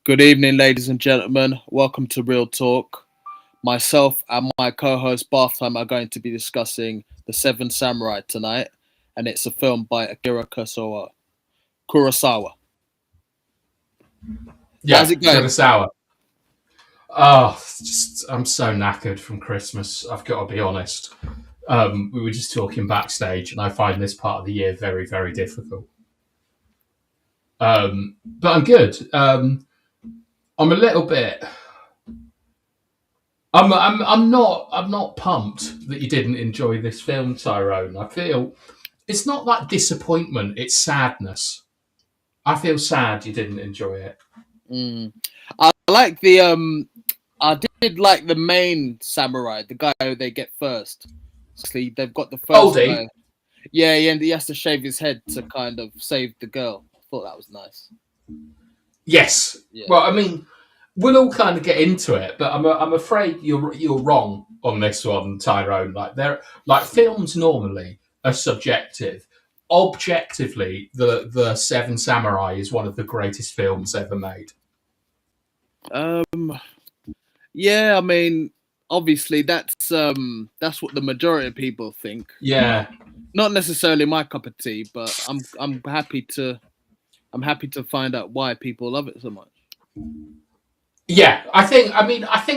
Good evening, ladies and gentlemen. Welcome to Real Talk. Myself and my co-host Bathtime are going to be discussing The Seven Samurai tonight, and it's a film by Akira Kurosawa. Kurosawa. Yeah, How's it going? Kurosawa. Oh, I'm so knackered from Christmas. I've got to be honest. We were just talking backstage, and I find this part of the year very, very difficult. But I'm good. I'm a little bit. I'm not pumped that you didn't enjoy this film, Tyrone. I feel it's not that disappointment; it's sadness. I feel sad you didn't enjoy it. Mm. I like the. I did like the main samurai, the guy who they get first. See, they've got the first Oldie, guy. Yeah, and he has to shave his head to kind of save the girl. I thought that was nice. yes. Yeah. Well, I mean, we'll all kind of get into it, but I'm afraid you're wrong on this one, Tyrone. Like films normally are subjective. Objectively, the Seven Samurai is one of the greatest films ever made. Um. Yeah, I mean, obviously that's what the majority of people think. Yeah, Not necessarily my cup of tea, but I'm happy to find out why people love it so much. yeah. I think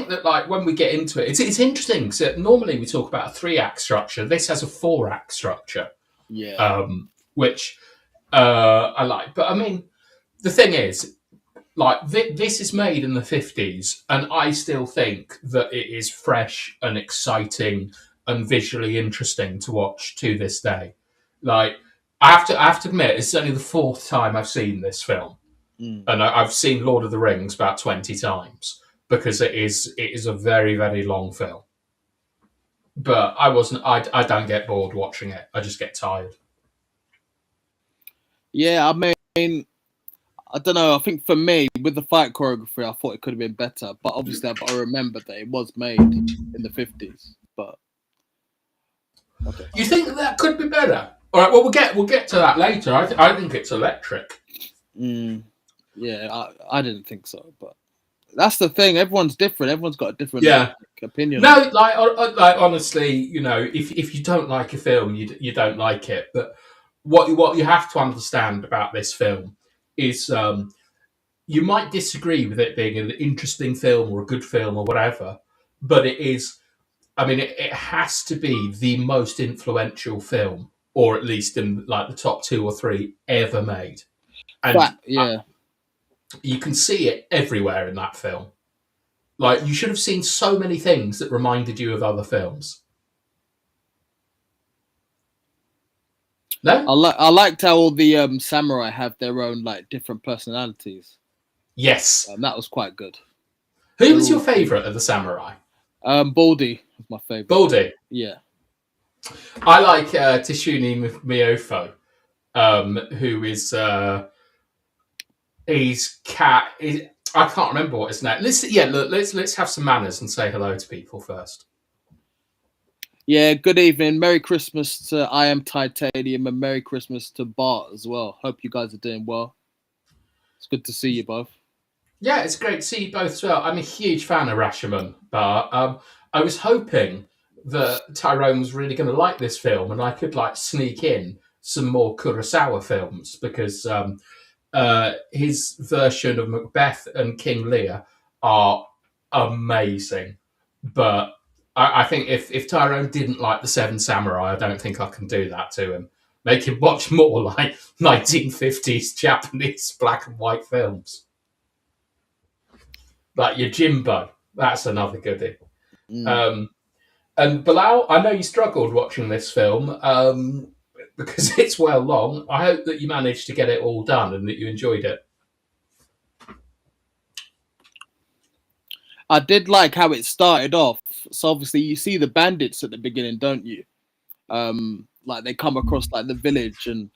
that like when we get into it, it's interesting. So normally we talk about a three-act structure. This has a four-act structure, Yeah. which I like. But I mean, the thing is, like this is made in the 50s, and I still think that it is fresh and exciting and visually interesting to watch to this day. Like I have to admit, it's only the fourth time I've seen this film, Mm. and I've seen Lord of the Rings about 20 times because it is a very, very long film. But I don't get bored watching it. I just get tired. Yeah, I mean, I don't know. I think for me, with the fight choreography, I thought it could have been better. But obviously, I've got to remember that it was made in the 50s. But okay. You think that could be better? All right. Well, we'll get to that later. I think it's electric. Mm, yeah, I didn't think so. But that's the thing. Everyone's different. Everyone's got a different Yeah. opinion on it. No, like honestly, if you don't like a film, you don't like it. But what you have to understand about this film is you might disagree with it being an interesting film or a good film or whatever, but it is. I mean, it has to be the most influential film, or at least in like the top two or three ever made, and But yeah. you can see it everywhere in that film. Like you should have seen so many things that reminded you of other films. No? I liked how all the samurai have their own like different personalities. Yes. That was quite good. Who was your favourite of the samurai? Baldy was my favorite. Baldy. Yeah. I like Tishuni Miyofo, who is he's cat. I can't remember what his name. Let's have some manners and say hello to people first. Yeah, good evening. Merry Christmas to I Am Titanium and Merry Christmas to Bart as well. Hope you guys are doing well. It's good to see you both. Yeah, it's great to see you both as well. I'm a huge fan of Rashomon, but I was hoping that Tyrone was really going to like this film and I could like sneak in some more Kurosawa films because his version of Macbeth and King Lear are amazing. But I think if Tyrone didn't like the Seven Samurai, I don't think I can do that to him. Make him watch more like 1950s Japanese black and white films. Like your Jimbo, that's another goodie. Mm. And Bilal, I know you struggled watching this film because it's well long. I hope that you managed to get it all done and that you enjoyed it. I did like how it started off. So obviously you see the bandits at the beginning, don't you? Like they come across like the village and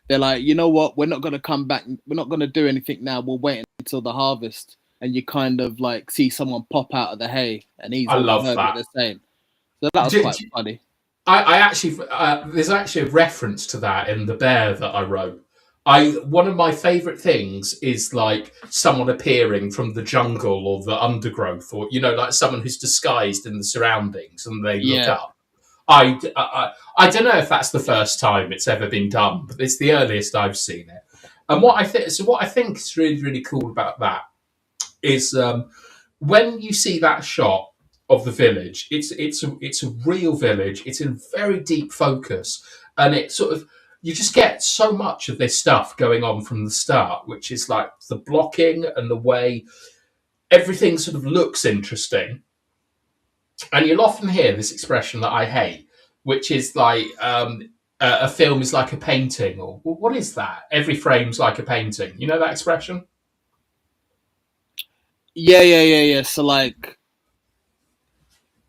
they're like, you know what, we're not gonna come back, we're not gonna do anything now, we'll wait until the harvest. And you kind of like see someone pop out of the hay and I easily love heard what that. they're saying. So that was quite funny. I actually, there's actually a reference to that in the bear that I wrote. One of my favourite things is like someone appearing from the jungle or the undergrowth, or like someone who's disguised in the surroundings, and they look Yeah, up. I don't know if that's the first time it's ever been done, but it's the earliest I've seen it. And what I think is really really cool about that is when you see that shot of the village, it's a real village. It's in very deep focus, and it sort of you just get so much of this stuff going on from the start, which is like the blocking and the way everything sort of looks interesting. And you'll often hear this expression that I hate, which is like a film is like a painting, or what is that? Every frame's like a painting. You know that expression? yeah. So like,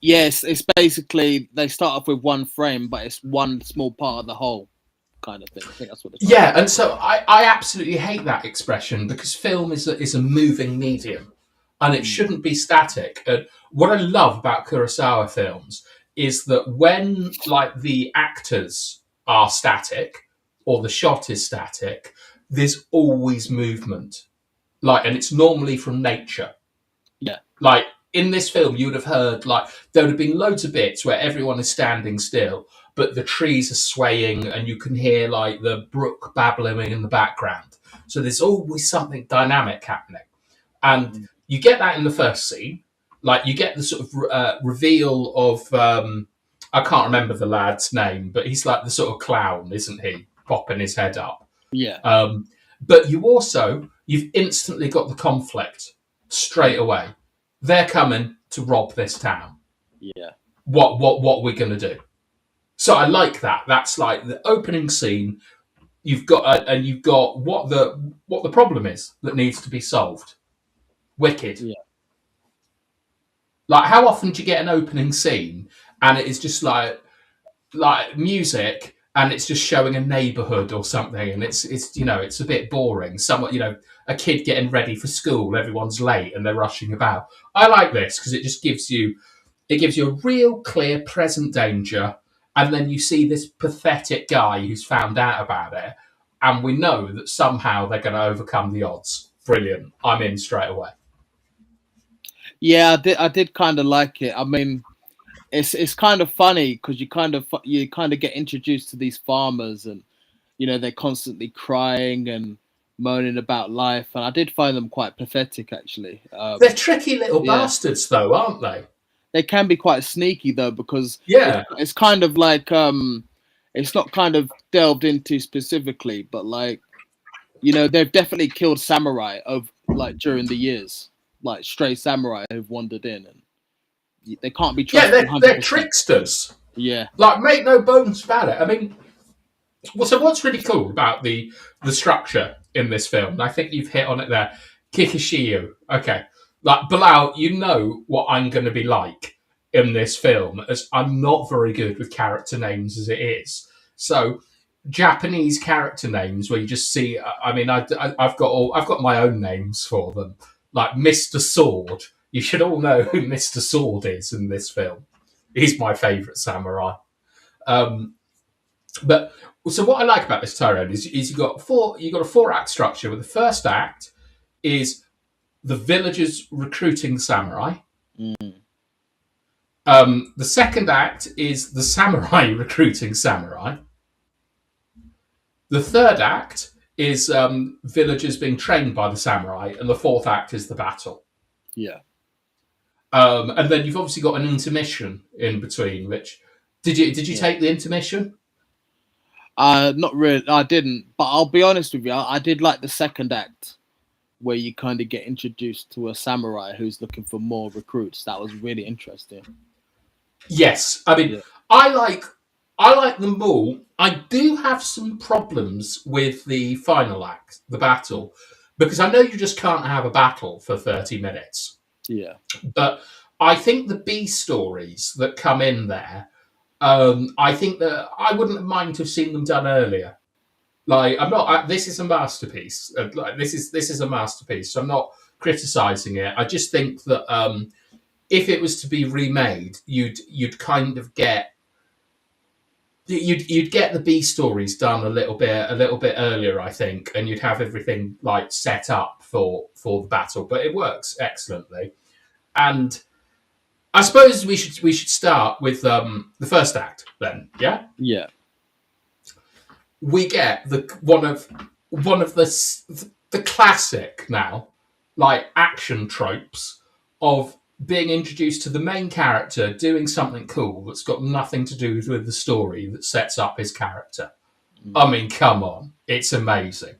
yes, it's basically they start off with one frame, but it's one small part of the whole kind of thing. I think that's what they're trying to Yeah, and so I absolutely hate that expression because film is a moving medium and it say. shouldn't be static. And what I love about Kurosawa films is that when like the actors are static or the shot is static, there's always movement. Like, and it's normally from nature. Yeah, Like in this film, you would have heard like there would have been loads of bits where everyone is standing still, but the trees are swaying, and you can hear like the brook babbling in the background. So there's always something dynamic happening, and you get that in the first scene. Like you get the sort of reveal of I can't remember the lad's name, but he's like the sort of clown, isn't he? Popping his head up. yeah, But you've instantly got the conflict straight away. They're coming to rob this town. yeah. What are we going to do? So I like that. That's like the opening scene. You've got and you've got what the problem is that needs to be solved. Wicked. Yeah. Like how often do you get an opening scene and it is just like music and it's just showing a neighborhood or something and it's it's a bit boring, somewhat, a kid getting ready for school, everyone's late and they're rushing about. I like this because it gives you a real clear present danger, and then you see this pathetic guy who's found out about it, and we know that somehow they're going to overcome the odds. Brilliant. I'm in straight away. Yeah, I did kind of like it. I mean, it's kind of funny because you kind of get introduced to these farmers, and they're constantly crying and moaning about life, and I did find them quite pathetic actually. They're tricky little Yeah, bastards though, aren't they? they can be quite sneaky though because Yeah. it's kind of like it's not kind of delved into specifically, but like they've definitely killed samurai of like during the years, like stray samurai who've wandered in, and they can't be Yeah, trusted they're 100%. tricksters. Yeah, Like, make no bones about it. I mean, well, so what's really cool about the structure in this film? And I think you've hit on it there. Kikuchiyo. Okay, like Bilal, you know what I'm going to be like in this film, as I'm not very good with character names as it is. So Japanese character names, where you just see. I mean, I've got my own names for them, like Mr. Sword. You should all know who Mr. Sword is in this film. He's my favourite samurai. Um, but so what I like about this Tyrone is you got a 4 act structure where the first act is the villagers recruiting samurai. mm, The second act is the samurai recruiting samurai. The third act is villagers being trained by the samurai, and the fourth act is the battle. yeah. And then you've obviously got an intermission in between. Which did you Yeah. take the intermission? Not really. I didn't, but I'll be honest with you. I did like the second act where you kind of get introduced to a samurai who's looking for more recruits. That was really interesting. Yes, I mean Yeah, I like them all. I do have some problems with the final act, the battle, because I know you just can't have a battle for 30 minutes. yeah, But I think the B stories that come in there, I think that I wouldn't mind to have seen them done earlier. Like I'm not. This is a masterpiece. Like this is a masterpiece. So I'm not criticizing it. I just think that if it was to be remade, you'd kind of get you'd get the B stories done a little bit earlier, I think, and you'd have everything like set up for the battle. But it works excellently. And I suppose we should start with the first act then. Yeah, Yeah. we get one of the classic now, like action tropes of being introduced to the main character doing something cool that's got nothing to do with the story that sets up his character. I mean, come on, it's amazing.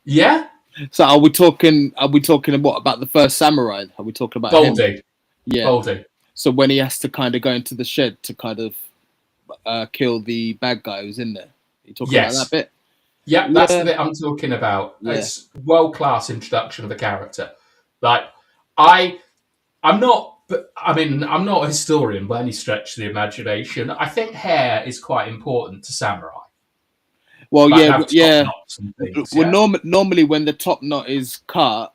Yeah, So are we talking? What about the first samurai? Are we talking about him? Boldy, Yeah. Boldy. So when he has to kind of go into the shed to kind of kill the bad guy who's in there. You talking about that bit? Yeah, that's the bit I'm talking about. Yeah. It's world-class introduction of the character. Like, I'm not, but I mean, I'm not a historian by any stretch of the imagination. I think hair is quite important to samurai. Well, Like, yeah, have top yeah. knots and things, Well, yeah? normally when the top knot is cut,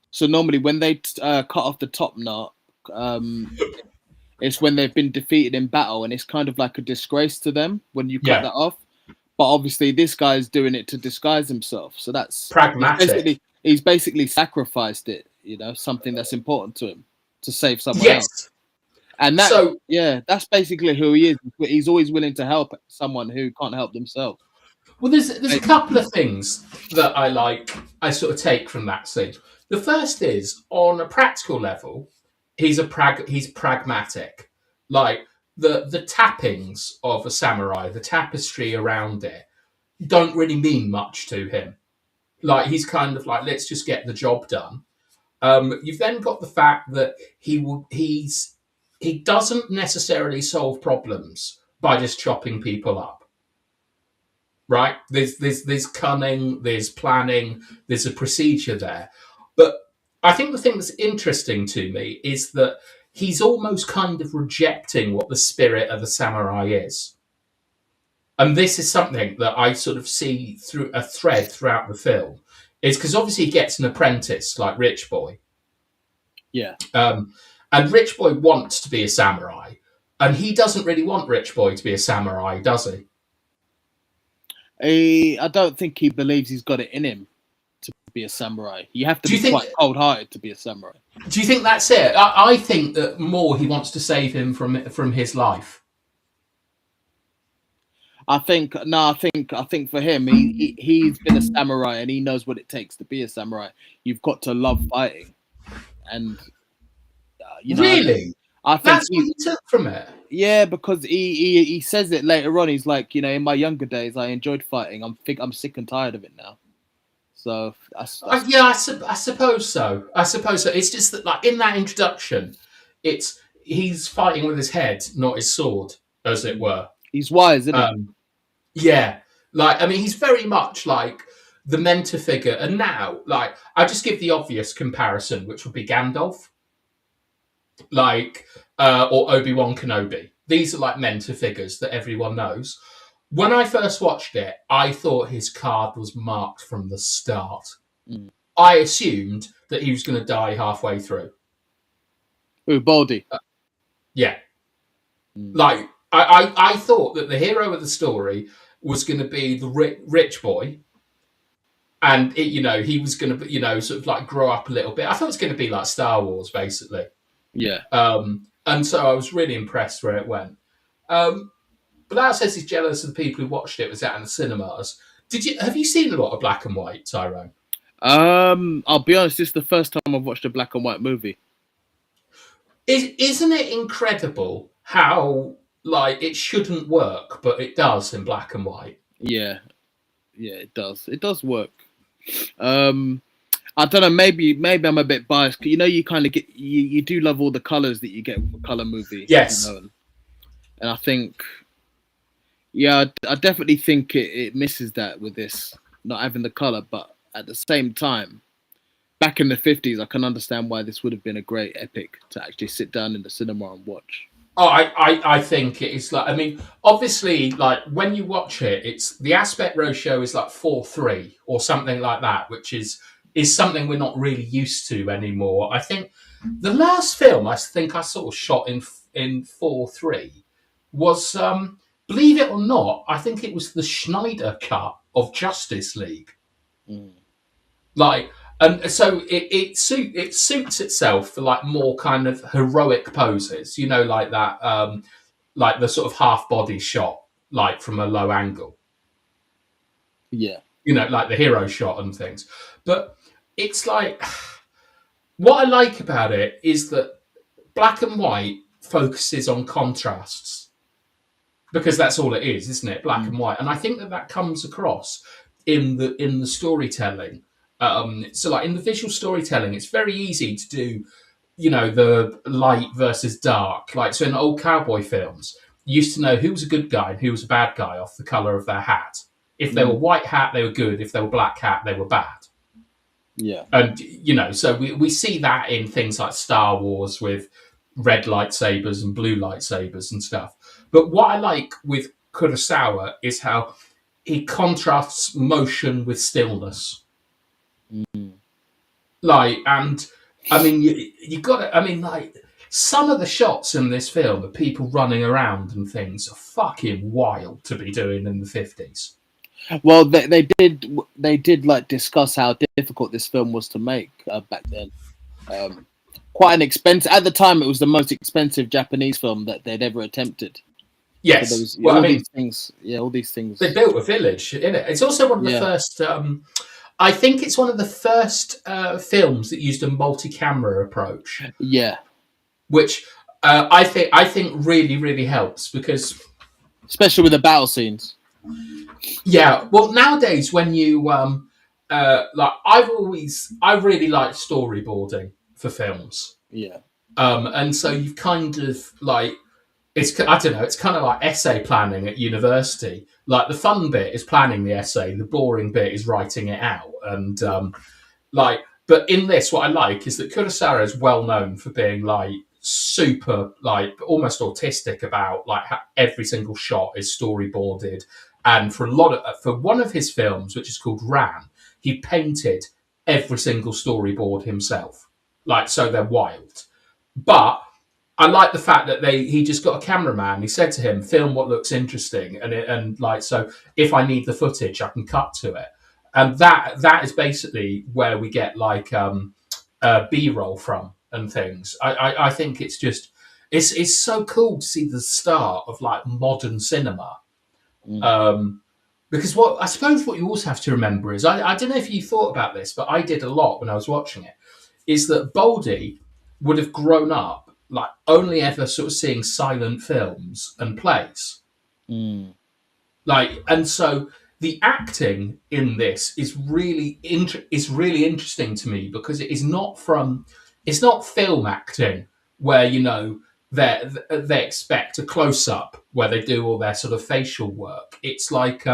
so normally when they cut off the top knot, it's when they've been defeated in battle, and it's kind of like a disgrace to them when you cut Yeah. that off. But obviously, this guy's doing it to disguise himself, so that's Pragmatic. He's basically sacrificed it, something that's important to him to save someone Yes. else. And that's basically who he is. He's always willing to help someone who can't help themselves. Well, there's a couple of things that I sort of take from that scene. The first is, on a practical level, he's pragmatic. Like, the tappings of a samurai, the tapestry around it, don't really mean much to him. Like, he's kind of like, let's just get the job done. You've then got the fact that he doesn't necessarily solve problems by just chopping people up. Right? There's cunning, there's planning, there's a procedure there. But I think the thing that's interesting to me is that he's almost kind of rejecting what the spirit of the samurai is. And this is something that I sort of see through a thread throughout the film. Is because obviously he gets an apprentice like Rich Boy. Yeah. And Rich Boy wants to be a samurai. And he doesn't really want Rich Boy to be a samurai, does he? I don't think he believes he's got it in him to be a samurai. You have to be quite cold-hearted to be a samurai. Do you think that's it? I think that more he wants to save him from his life. I think for him, he's been a samurai and he knows what it takes to be a samurai. You've got to love fighting, and really, I think that's what he took from it. Yeah, because he says it later on. He's like, in my younger days, I enjoyed fighting. I'm sick and tired of it now. So I suppose so. It's just that, like, in that introduction, he's fighting with his head, not his sword, as it were. He's wise, isn't he? Yeah, like, I mean, he's very much like the mentor figure. And now, like, I just give the obvious comparison, which would be Gandalf, like, or Obi-Wan Kenobi. These are like mentor figures that everyone knows. When I first watched it, I thought his card was marked from the start. I assumed that he was going to die halfway through. Ooh, Baldy. Yeah. Like, I thought that the hero of the story was going to be the rich boy. And, he was going to, sort of like grow up a little bit. I thought it was going to be like Star Wars, basically. Yeah. And so I was really impressed where it went. But that says he's jealous of the people who watched it, was out in the cinemas. Have you seen a lot of black and white, Tyrone? I'll be honest, this is the first time I've watched a black and white movie. Isn't it incredible how, like, it shouldn't work, but it does in black and white? Yeah, it does. It does work. I don't know. Maybe I'm a bit biased. You kind of get you do love all the colors that you get with a color movie. Yes, and I think, I definitely think it misses that with this not having the color. But at the same time, back in the 50s, I can understand why this would have been a great epic to actually sit down in the cinema and watch. Oh, I think it's like, I mean, obviously, like, when you watch it, it's the aspect ratio is like 4:3 or something like that, which is something we're not really used to anymore. I think the last film I saw shot in 4:3 was, believe it or not, I think it was the Schneider cut of Justice League. Mm. Like, and so it suits itself for like more kind of heroic poses, you know, like that, like the sort of half body shot, like from a low angle, Yeah. you know, like the hero shot and things. But it's like, what I like about it is that black and white focuses on contrasts, because that's all it is, isn't it? Black and white, and I think that that comes across in the storytelling. So, like in the visual storytelling, it's very easy to do, you know, the light versus dark. Like, so in old cowboy films, you used to know who was a good guy and who was a bad guy off the color of their hat. If they were white hat, they were good. If they were black hat, they were bad. Yeah. And, you know, so we see that in things like Star Wars with red lightsabers and blue lightsabers and stuff. But what I like with Kurosawa is how he contrasts motion with stillness. Mm. Like, and I mean, you got to, I mean, like, some of the shots in this film of people running around and things are fucking wild to be doing in the 50s. Well, they did like discuss how difficult this film was to make back then. Quite an expensive at the time. It was the most expensive Japanese film that they'd ever attempted. Yes, So was, well, I mean, these things. Yeah, all these things. They built a village in it. It's also one of the first. I think it's one of the first films that used a multi-camera approach. Yeah, which I think really really helps, especially with the battle scenes. Yeah, well, nowadays when you like, I really like storyboarding for films. Yeah. And so you've kind of like, I don't know, it's kind of like essay planning at university. Like, the fun bit is planning the essay, the boring bit is writing it out, and like. But in this, what I like is that Kurosawa is well known for being like super, like almost autistic about like how every single shot is storyboarded. And for one of his films, which is called Ran, he painted every single storyboard himself. Like, so they're wild. But I like the fact that he just got a cameraman. He said to him, "Film what looks interesting," and like, so if I need the footage, I can cut to it. And that is basically where we get like B-roll from and things. I think it's just it's so cool to see the start of like modern cinema. Because what I suppose what you also have to remember is, I don't know if you thought about this, but I did a lot when I was watching it, is that Boldy would have grown up like only ever sort of seeing silent films and plays. Like, and so the acting in this is really interesting to me, because it is not film acting where, you know, they expect a close up where they do all their sort of facial work. It's like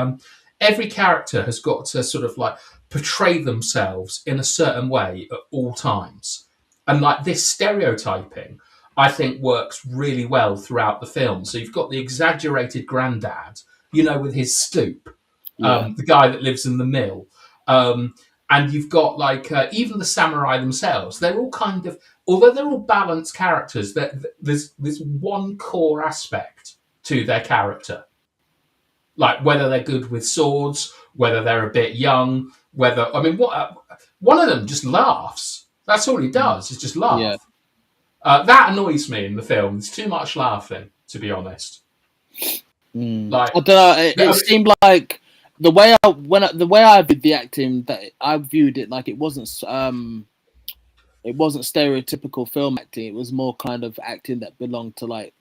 every character has got to sort of like portray themselves in a certain way at all times, and like this stereotyping, I think, works really well throughout the film. So you've got the exaggerated granddad, you know, with his stoop, the guy that lives in the mill. And you've got like even the samurai themselves. They're all kind of, although they're all balanced characters, there's one core aspect to their character. Like, whether they're good with swords, whether they're a bit young, whether, I mean, one of them just laughs. That's all he does, is just laugh. Yeah. That annoys me in the film. There's too much laughing, to be honest. Like, I don't know. It seemed like the way I viewed the acting, that I viewed it like it wasn't stereotypical film acting. It was more kind of acting that belonged to like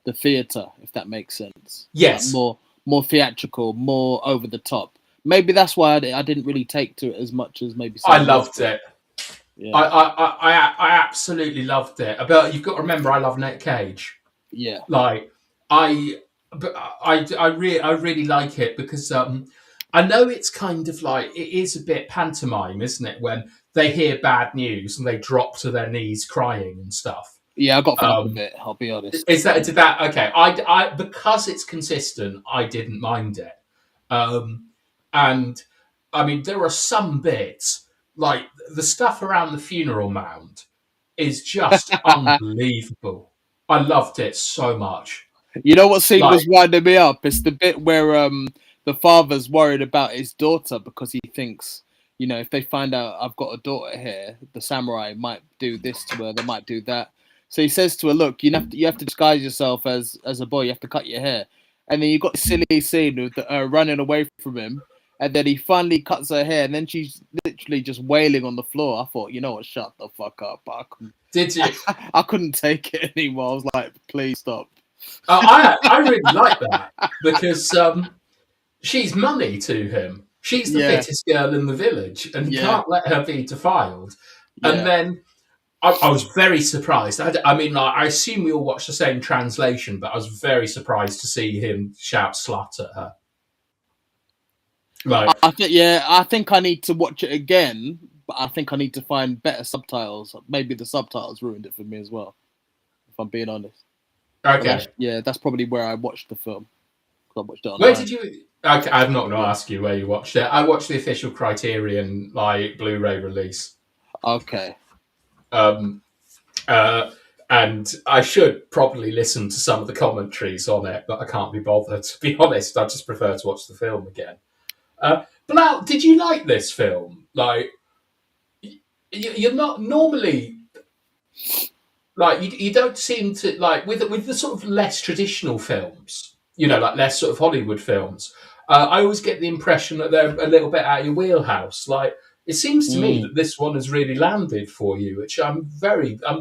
the theater, if that makes sense. Yes. Like more theatrical, more over the top. Maybe that's why I didn't really take to it as much as maybe. I loved it. Yeah. I absolutely loved it. But you've got to remember, I love Nick Cage. Yeah. Like, I really like it, because I know it's kind of like, it is a bit pantomime, isn't it? When they hear bad news and they drop to their knees crying and stuff. Yeah, I got fed up with it. I'll be honest. Did that? Okay, I because it's consistent, I didn't mind it. And I mean, there are some bits, like the stuff around the funeral mound, is just unbelievable. I loved it so much. You know what scene Like, was winding me up? It's the bit where the father's worried about his daughter because he thinks, if they find out I've got a daughter here, the samurai might do this to her, they might do that. So he says to her, "Look, you have to disguise yourself as a boy. You have to cut your hair." And then you got this silly scene with running away from him, and then he finally cuts her hair, and then she's literally just wailing on the floor. I thought, you know what? Shut the fuck up! did you? I couldn't take it anymore. I was like, please stop. I really like that because she's money to him. She's the Yeah, fittest girl in the village, and he yeah, can't let her be defiled. And yeah. then I was very surprised. I mean, like, I assume we all watched the same translation, but I was very surprised to see him shout "slut" at her. Like, I think I need to watch it again, but I think I need to find better subtitles. Maybe the subtitles ruined it for me as well, if I'm being honest. But okay, that's probably where I watched the film. 'Cause I watched it where online. did you? Okay, I'm not going to ask you where you watched it. I watched the official Criterion Blu-ray release. Okay. Um, uh, and I should probably listen to some of the commentaries on it, but I can't be bothered. To be honest, I just prefer to watch the film again. Blau, did you like this film? Like, you're not normally like you don't seem to like with the sort of less traditional films, like less sort of Hollywood films. I always get the impression that they're a little bit out of your wheelhouse. Like, it seems to me Mm. that this one has really landed for you, which I'm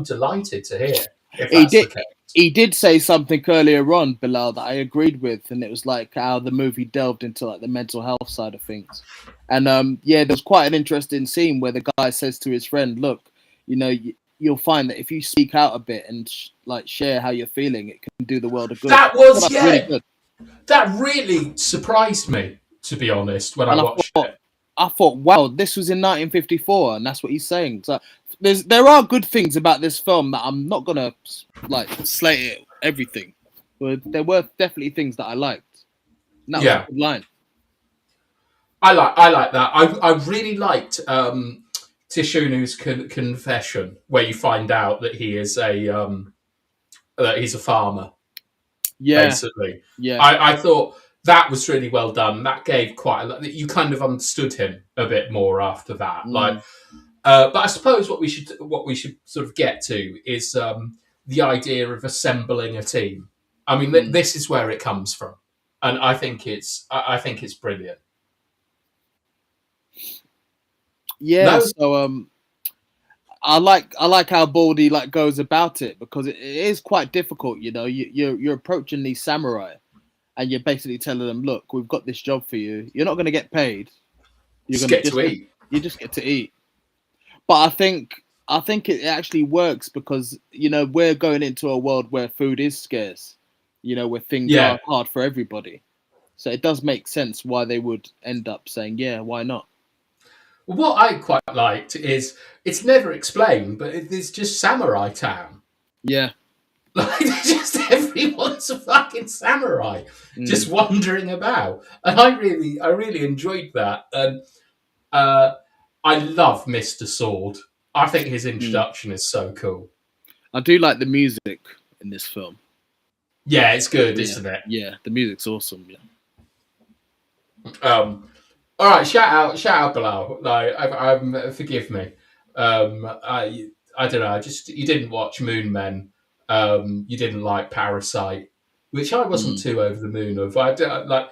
delighted to hear. If He that's the did. case, He did say something earlier on, Bilal, that I agreed with, and it was like how the movie delved into like the mental health side of things. And there's quite an interesting scene where the guy says to his friend, "Look, you'll find that if you speak out a bit and share how you're feeling, it can do the world a good." that Well, was that's really good. that really surprised me, to be honest, when I And watched it. I thought, wow, this was in 1954, and that's what he's saying. So there are good things about this film that I'm not gonna slate it everything, but there were definitely things that I liked, and that was a Yeah, good line. I like that. I really liked Tishunu's confession, where you find out that he's a farmer. Yeah, Basically, yeah, I thought that was really well done. That gave quite a lot. You kind of understood him a bit more after that. mm, But I suppose what we should sort of get to is the idea of assembling a team. I mean, mm. this is where it comes from, and I think it's brilliant. Yeah. No, So I like how Baldy goes about it because it is quite difficult. You're approaching these samurai and you're basically telling them, look, we've got this job for you. You're not going to get paid. You're just gonna get just to get eat. you just get to eat. But I think it actually works because we're going into a world where food is scarce. Where things Yeah. are hard for everybody. So it does make sense why they would end up saying, yeah, why not? Well, what I quite liked is it's never explained, but it's just Samurai Town. Yeah. Like, just everyone's a fucking samurai, just Mm, wandering about, and I really enjoyed that. And uh, I love Mr. Sword. I think his mm. introduction is so cool. I do like the music in this film. Yeah, it's good, Yeah, isn't it? yeah, the music's awesome. Yeah. Um, all right, shout out, Bilal. Like, forgive me. I don't know. You didn't watch Moon Men. You didn't like Parasite, which I wasn't Mm, too over the moon of. Like. Look,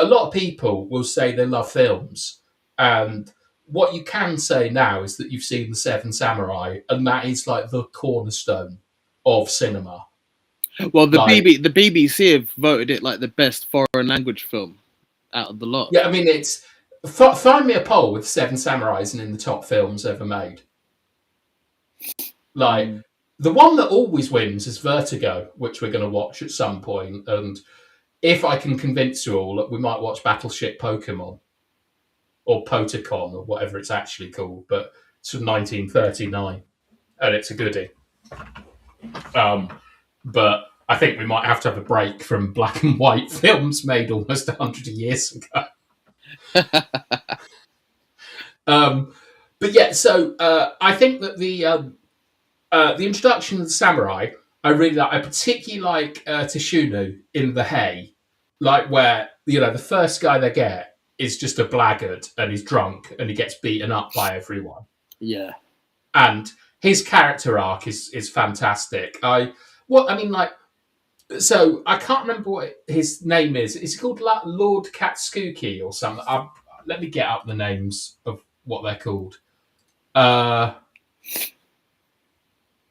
a lot of people will say they love films, and what you can say now is that you've seen The Seven Samurai, and that is like the cornerstone of cinema. Well, the Like, BBC have voted it like the best foreign language film out of the lot. yeah, I mean, it's find me a poll with Seven Samurais and in the top films ever made. Like, Mm. the one that always wins is Vertigo, which we're going to watch at some point. And if I can convince you all, we might watch Battleship Pokemon or Potacon or whatever it's actually called. But it's from 1939, and it's a goodie. Um, but I think we might have to have a break from black and white films made almost 100 years ago. But yeah, so I think that the introduction of the samurai, I really like. I particularly like Tishunu in The Hay, like where the first guy they get is just a blackguard and he's drunk and he gets beaten up by everyone. Yeah. And his character arc is fantastic. So I can't remember what his name is. Is he called Lord Katsuki or something? Let me get up the names of what they're called.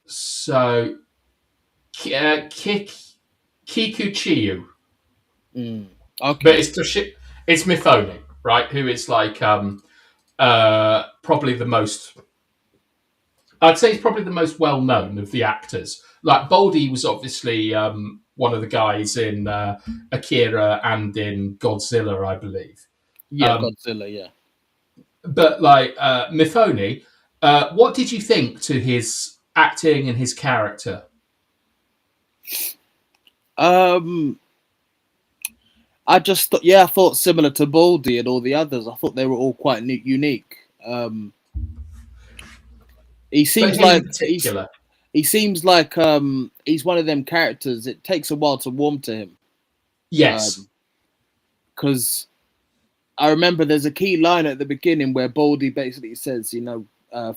So Kikuchiyo. Okay. But it's Mifune, right? Who is like probably the most. I'd say he's probably the most well known of the actors. Like Boldy was obviously one of the guys in Akira and in Godzilla, I believe. Yeah, Godzilla. Yeah. But like Mifune, what did you think to his acting and his character? I just thought, I thought similar to Baldy and all the others. I thought they were all quite unique. He seems like he seems like he's one of them characters. It takes a while to warm to him. Yes, because I remember there's a key line at the beginning where Baldy basically says,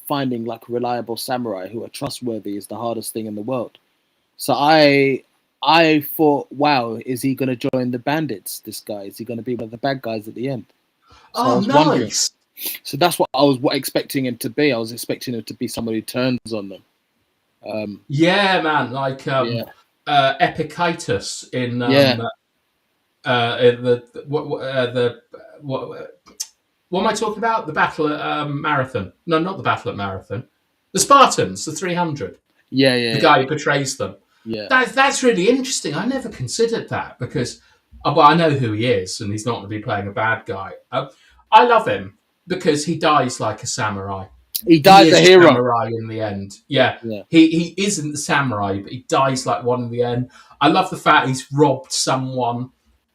finding like a reliable samurai who are trustworthy is the hardest thing in the world. So I thought, wow, is he going to join the bandits? This guy, is he going to be one of the bad guys at the end? So I was wondering. So that's what I was expecting him to be. I was expecting him to be somebody who turns on them. Yeah, man, like Epictetus in what am I talking about? The battle at Marathon? No, not the battle at Marathon. The Spartans, the 300. Yeah. The guy who betrays them. Yeah, that's really interesting. I never considered that because, I know who he is, and he's not going to be playing a bad guy. I love him because he dies like a samurai. He dies a hero. Samurai in the end. Yeah. He isn't the samurai, but he dies like one in the end. I love the fact he's robbed someone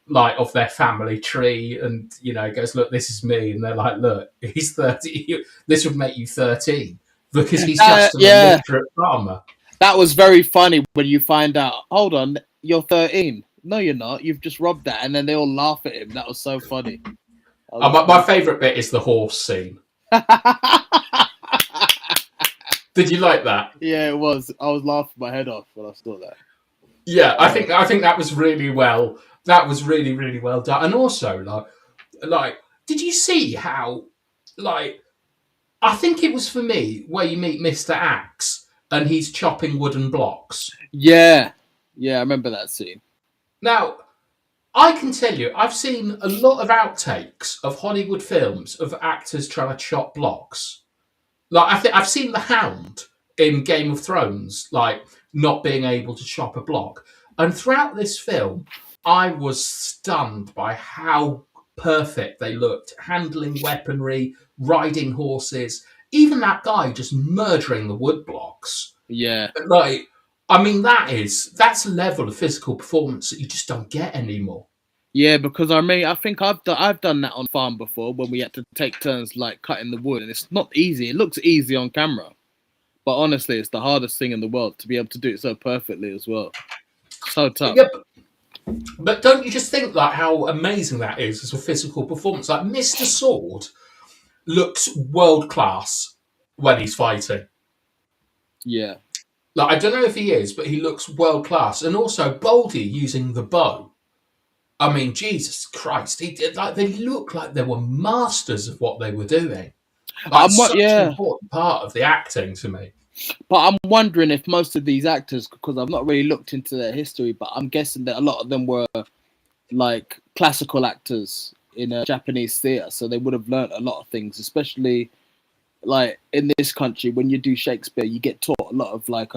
like of their family tree, and goes, "Look, this is me," and they're like, "Look, he's 30. This would make you 13 because he's just an illiterate farmer." That was very funny when you find out, hold on, you're 13. No, you're not. You've just robbed that. And then they all laugh at him. That was so funny. My favourite bit is the horse scene. Did you like that? Yeah, it was. I was laughing my head off when I saw that. Yeah, I think that was really well. That was really, really well done. And also, like, did you see how, like, I think it was for me where you meet Mr. Axe. And he's chopping wooden blocks. Yeah, I remember that scene. Now, I can tell you, I've seen a lot of outtakes of Hollywood films of actors trying to chop blocks. Like, I've seen the Hound in Game of Thrones, like, not being able to chop a block. And throughout this film, I was stunned by how perfect they looked, handling weaponry, riding horses. Even that guy just murdering the wood blocks. Yeah. Like, I mean, that's a level of physical performance that you just don't get anymore. Yeah, because I think I've done that on farm before when we had to take turns like cutting the wood, and it's not easy. It looks easy on camera, but honestly, it's the hardest thing in the world to be able to do it so perfectly as well. So tough. Yeah, but don't you just think like how amazing that is as a physical performance? Like Mr. Sword looks world class when he's fighting. Yeah. Like, I don't know if he is, but he looks world class. And also Boldy using the bow. I mean, Jesus Christ, they look like they were masters of what they were doing. Like, such an important part of the acting to me. But I'm wondering if most of these actors, because I've not really looked into their history, but I'm guessing that a lot of them were like classical actors in a Japanese theatre, so they would have learnt a lot of things, especially like in this country. When you do Shakespeare, you get taught a lot of like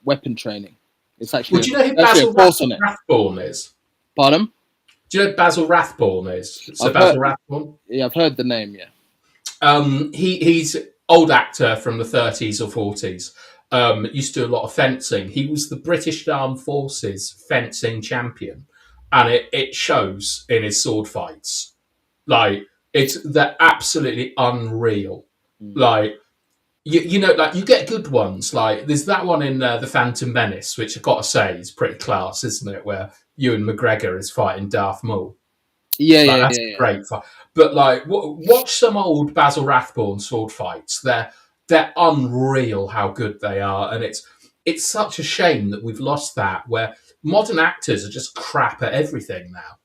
weapon training. It's actually. Would you know who Basil Rathbone is? Pardon? Do you know who Basil Rathbone is? So Basil Rathbone? Yeah, I've heard the name. Yeah. He's old actor from the 30s or 40s. Used to do a lot of fencing. He was the British Armed Forces fencing champion, and it shows in his sword fights. Like, they're absolutely unreal. Like, you know, like you get good ones. Like there's that one in The Phantom Menace, which I've got to say is pretty class, isn't it? Where Ewan McGregor is fighting Darth Maul. Yeah, Like yeah, that's yeah, a yeah. great fight. But like, watch some old Basil Rathbone sword fights. They're unreal how good they are, and it's such a shame that we've lost that. Where modern actors are just crap at everything now.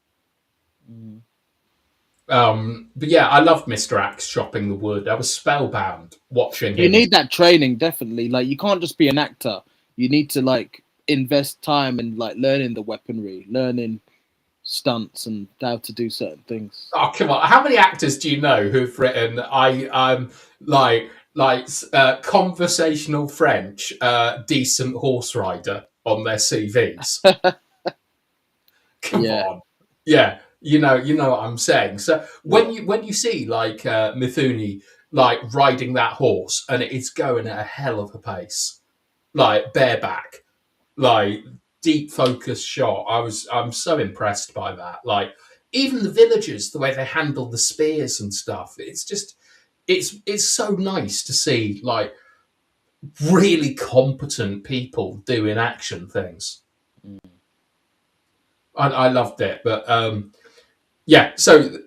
Mm. But yeah, I loved Mr. Axe chopping the wood. I was spellbound watching You him. need that training, definitely. Like, you can't just be an actor. You need to like invest time in like learning the weaponry, learning stunts, and how to do certain things. Oh come on! How many actors do you know who've written I'm conversational French decent horse rider on their CVs? Come Yeah, on, yeah, you know what I'm saying. So yeah, when you see like Mifune like riding that horse and it's going at a hell of a pace, like bareback, like deep focus shot. I'm so impressed by that. Like even the villagers, the way they handle the spears and stuff. It's just it's so nice to see like really competent people doing action things. mm. I loved it, but yeah. So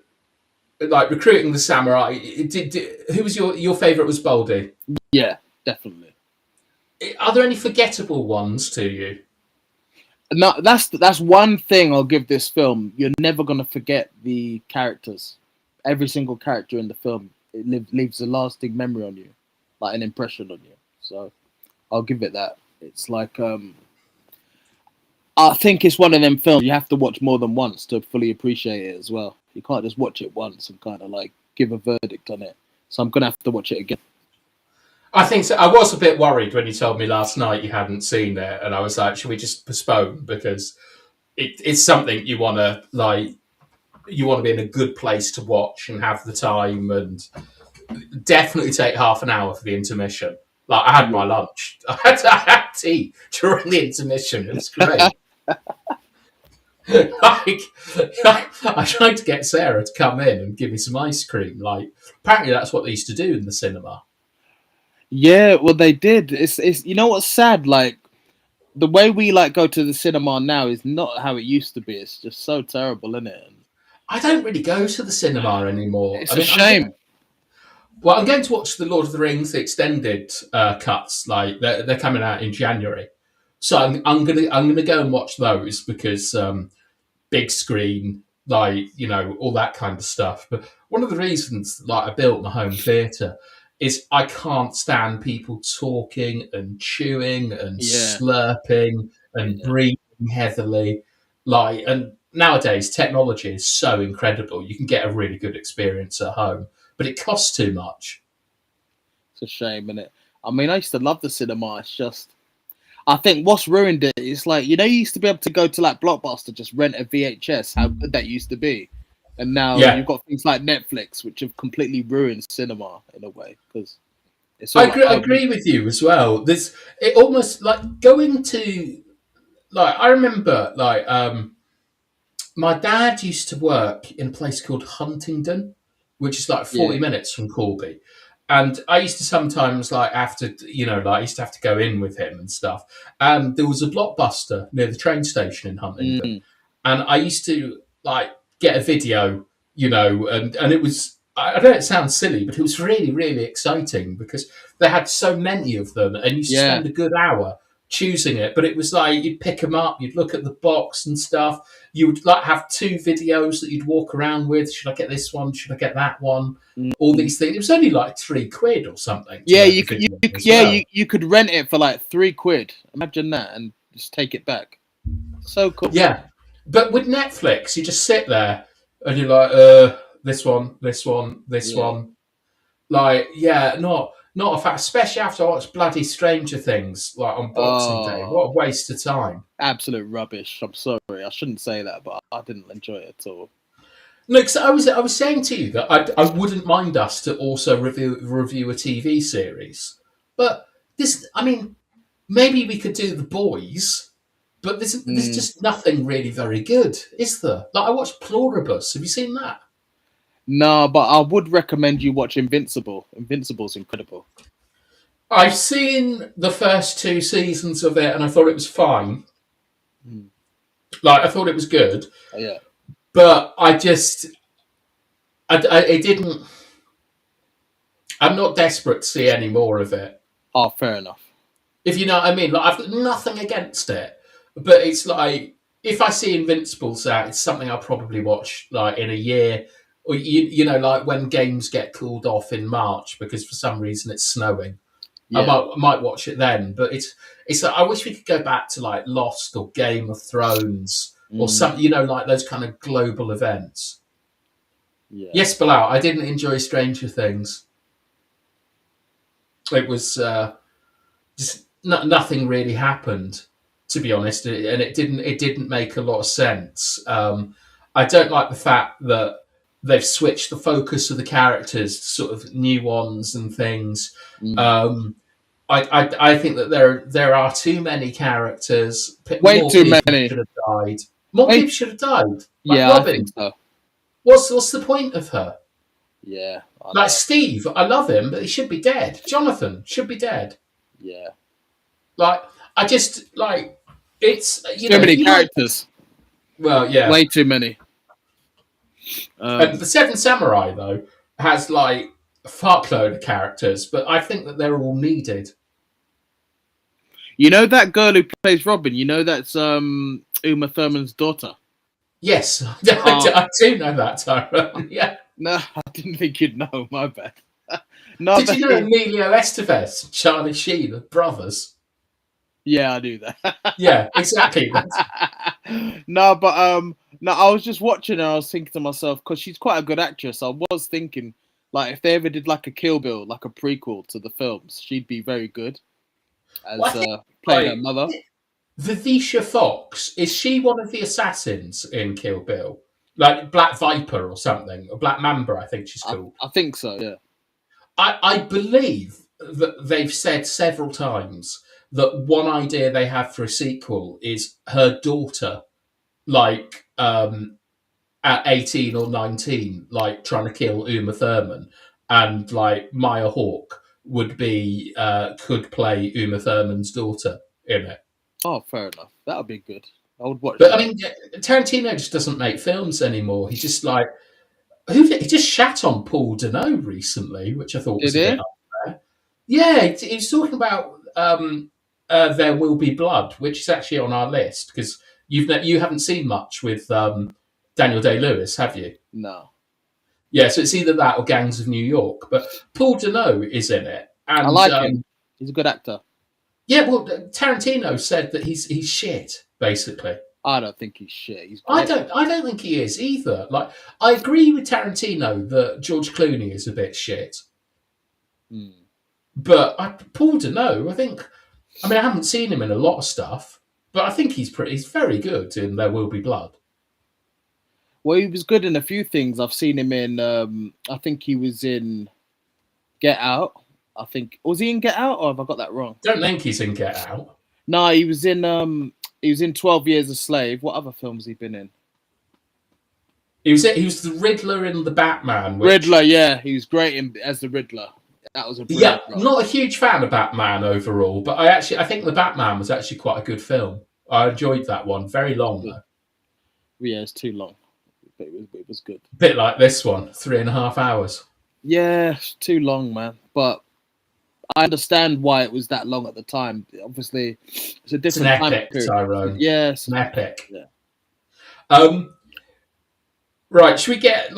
like recruiting the samurai. Who was your favorite? Was Baldy? Yeah, definitely. Are there any forgettable ones to you? No, that's one thing I'll give this film. You're never gonna forget the characters. Every single character in the film leaves a lasting memory on you, like an impression on you. So I'll give it that. It's like I think it's one of them films you have to watch more than once to fully appreciate it as well. You can't just watch it once and kind of like give a verdict on it. So I'm gonna have to watch it again. I think so. I was a bit worried when you told me last night you hadn't seen it, and I was like, "Should we just postpone?" Because it's something you want to like. You want to be in a good place to watch and have the time, and definitely take half an hour for the intermission. Like I had Yeah. my lunch, I had tea during the intermission. It was great. like, I tried to get Sarah to come in and give me some ice cream. Like apparently that's what they used to do in the cinema. Yeah, well they did. It's you know what's sad? Like the way we like go to the cinema now is not how it used to be. It's just so terrible, isn't it? I don't really go to the cinema anymore. It's I a mean, shame. I'm going to watch the Lord of the Rings the extended cuts. Like they're coming out in January, so I'm gonna go and watch those because big screen, like all that kind of stuff. But one of the reasons like I built my home theatre is I can't stand people talking and chewing and Yeah, slurping and yeah, breathing heavily. Like and nowadays technology is so incredible. You can get a really good experience at home, but it costs too much. it's a shame, isn't it? I mean, I used to love the cinema. It's just I think what's ruined it is like you used to be able to go to like Blockbuster, just rent a VHS. How good that used to be, and now Yeah, you've got things like Netflix, which have completely ruined cinema in a way because it's all like I home. agree with you as well. There's it almost like going to like I remember like my dad used to work in a place called Huntingdon, which is like 40 Yeah. minutes from Corby. And I used to sometimes like after like I used to have to go in with him and stuff. And there was a blockbuster near the train station in Huntingdon. Mm, And I used to like get a video, and it was I know it sounds silly, but it was really, really exciting because they had so many of them and you used to yeah. spend a good hour choosing it. But it was like you'd pick them up, you'd look at the box and stuff. You would like have two videos that you'd walk around with. Should I get this one? Should I get that one? All Mm. these things. It was only like £3 or something to Yeah, rent the you could, video as yeah, well. you could rent it for like £3. Imagine that, and just take it back. So cool. Yeah. But with Netflix, you just sit there and you're like, this one, this one, this Yeah. one. Like, yeah, not a fact, especially after I watched bloody Stranger Things, like on Boxing Day. What Oh, a waste of time. absolute rubbish. I'm sorry, I shouldn't say that, but I didn't enjoy it at all. Look, so I was saying to you that I wouldn't mind us to also review a TV series, but this, I mean, maybe we could do The Boys, but there's Mm. just nothing really very good, is there? Like I watched Pluribus. Have you seen that? No, but I would recommend you watch Invincible. Invincible's incredible. I've seen the first 2 seasons of it, and I thought it was fine. Mm. Like, I thought it was good, Yeah. but it didn't. I'm not desperate to see any more of it. Oh, fair enough. If you know what I mean. Like, I've got nothing against it, but it's like, if I see Invincible's out, it's something I'll probably watch like in a year, or you know, like when games get called off in March because for some reason it's snowing. Yeah. I might watch it then, but it's like, I wish we could go back to like Lost or Game of Thrones or some, you know, like those kind of global events. Yeah. Yes, Bilal, I didn't enjoy Stranger Things. It was just nothing really happened, to be honest, and it didn't make a lot of sense. I don't like the fact that they've switched the focus of the characters to sort of new ones and things. I think that there are too many characters. Way More too people many. should have died. More Way- people should have died. Like Yeah, Robin. I think so. What's the point of her? Yeah. Like Steve, I love him, but he should be dead. Jonathan should be dead. Yeah. Like, I just like, it's Too many characters. Well, yeah. Way too many. The Seven Samurai though has like a fuckload of characters, but I think that they're all needed. You know that girl who plays Robin? You know that's Uma Thurman's daughter? Yes, I do know that, Tyrone. Yeah. No, I didn't think you'd know. My bad. No, Did you know Emilio Estevez, Charlie Sheen, are brothers? Yeah, I knew that. Yeah, exactly. No, but no, I was just watching her. I was thinking to myself, because she's quite a good actress. I was thinking, like, if they ever did like a Kill Bill, like a prequel to the films, she'd be very good as playing her mother. Vivica Fox, is she one of the assassins in Kill Bill? Like Black Viper or something, or Black Mamba, I think she's called. I think so, yeah. I believe that they've said several times that one idea they have for a sequel is her daughter, like at 18 or 19, like trying to kill Uma Thurman, and like Maya Hawke would be could play Uma Thurman's daughter in it. Oh, fair enough. That would be good. I would watch. But that. I mean, Tarantino just doesn't make films anymore. He's just like, he just shat on Paul Dano recently, which I thought was a bit unfair. Yeah, he was talking about There Will Be Blood, which is actually on our list because you haven't seen much with Daniel Day-Lewis, have you? No. Yeah, so it's either that or Gangs of New York. But Paul Dano is in it, and I like him. He's a good actor. Yeah, well, Tarantino said that he's shit, basically. I don't think he's shit. He's great. I don't think he is either. Like, I agree with Tarantino that George Clooney is a bit shit. But Paul Dano, I haven't seen him in a lot of stuff, but I think he's very good in There Will Be Blood. Well, he was good in a few things. I've seen him in. I think he was in Get Out. Was he in Get Out, or have I got that wrong? Don't think he's in Get Out. No, he was in 12 Years a Slave. What other films has he been in? He was the Riddler in the Batman. Riddler, yeah, he was great as the Riddler. That was a brilliant role. Not a huge fan of Batman overall, but I think the Batman was actually quite a good film. I enjoyed that one. Very long though. Yeah, it's too long, but it was good. A bit like this one, 3.5 hours. Yeah, it's too long, man. But I understand why it was that long at the time. Obviously, it's a different it's an time epic, period. Tyrone. Yeah, it's an epic. Yeah. Right, should we get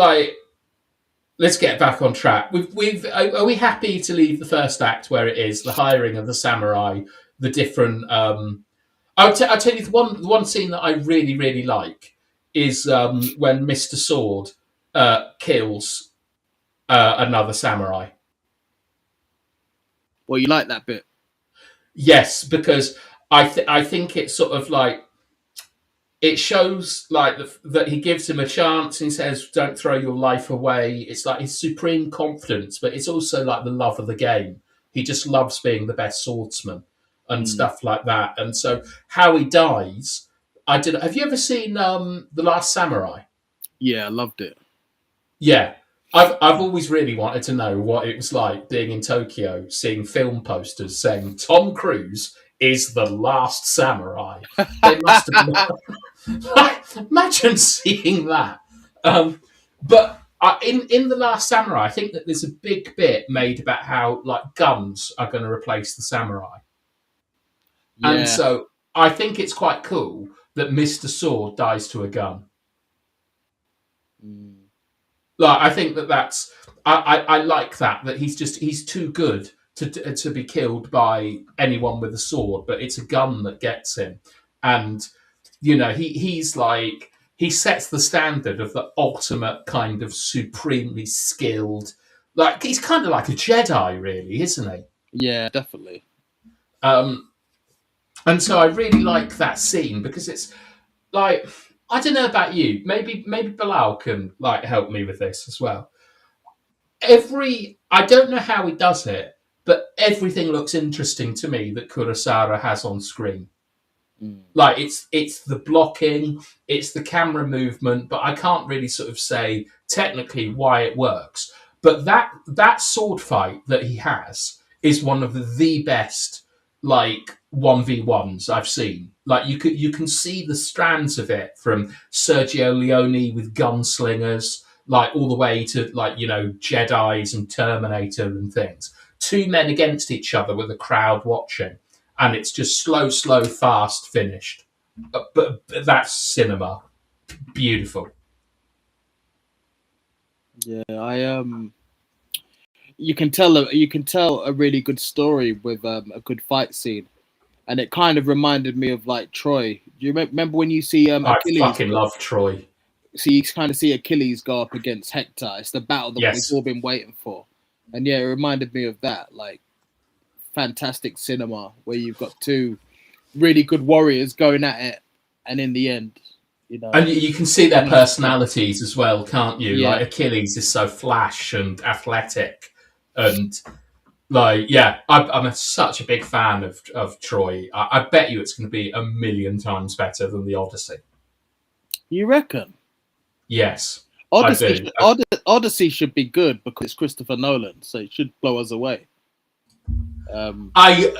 let's get back on track. Are we happy to leave the first act where it is, the hiring of the samurai, the different? I'll tell you the one scene that I really really like is when Mr. Sword kills another samurai. Well, you like that bit? Yes, because I think it's sort of like, it shows like that he gives him a chance and he says, "Don't throw your life away." It's like his supreme confidence, but it's also like the love of the game. He just loves being the best swordsman and stuff like that. And so how he dies, have you ever seen The Last Samurai? Yeah, I loved it. Yeah. I've always really wanted to know what it was like being in Tokyo, seeing film posters saying Tom Cruise is the last samurai. They must have like, imagine seeing that. But in the Last Samurai, I think that there's a big bit made about how like guns are going to replace the samurai, and Yeah. so I think it's quite cool that Mr. Sword dies to a gun. Mm. Like I think that's I like that he's too good to be killed by anyone with a sword, but it's a gun that gets him, and he's like he sets the standard of the ultimate kind of supremely skilled, like he's kind of like a Jedi, really, isn't he? Yeah, definitely. Um, and so I really like that scene because it's like I don't know about you, maybe Bilal can like help me with this as well. I don't know how he does it, but everything looks interesting to me that Kurosawa has on screen. Mm. Like it's the blocking, it's the camera movement, but I can't really sort of say technically why it works. But that sword fight that he has is one of the best like 1v1s I've seen. Like you can see the strands of it from Sergio Leone with gunslingers, like all the way to like Jedi's and Terminator and things. Two men against each other with a crowd watching, and it's just slow, fast, finished. But that's cinema, beautiful. Yeah, you can tell a really good story with a good fight scene, and it kind of reminded me of like Troy. Do you remember when you see I Achilles? fucking love Troy. So you kind of see Achilles go up against Hector. It's the battle that we've Yes, all been waiting for, and yeah, it reminded me of that. Like fantastic cinema where you've got two really good warriors going at it, and in the end, and you can see their personalities as well, can't you? yeah, Like Achilles is so flash and athletic, and like yeah, I'm such a big fan of Troy. I bet you it's going to be a million times better than the Odyssey. you reckon? Yes, I Odyssey, do. Odyssey should be good because it's Christopher Nolan, so it should blow us away. I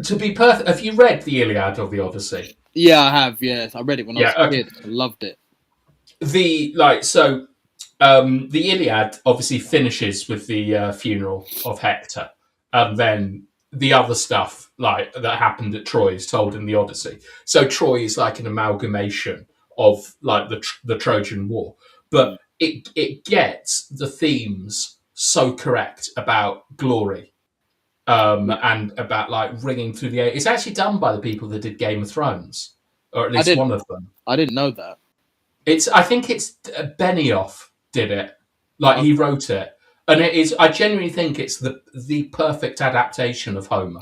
To be perfect, have you read the Iliad or the Odyssey? Yeah, I have. Yes, I read it when I Yeah. was a Okay. kid. I loved it. The Iliad obviously finishes with the funeral of Hector, and then the other stuff like that happened at Troy is told in the Odyssey. So Troy is like an amalgamation of like the Trojan War, Mm. but it gets the themes so correct about glory, Yeah, and about like ringing through the air. It's actually done by the people that did Game of Thrones, or at I least didn't. one of them. I didn't know that. I think it's Benioff did it. Like he Okay. wrote it, and it is. I genuinely think it's the perfect adaptation of Homer.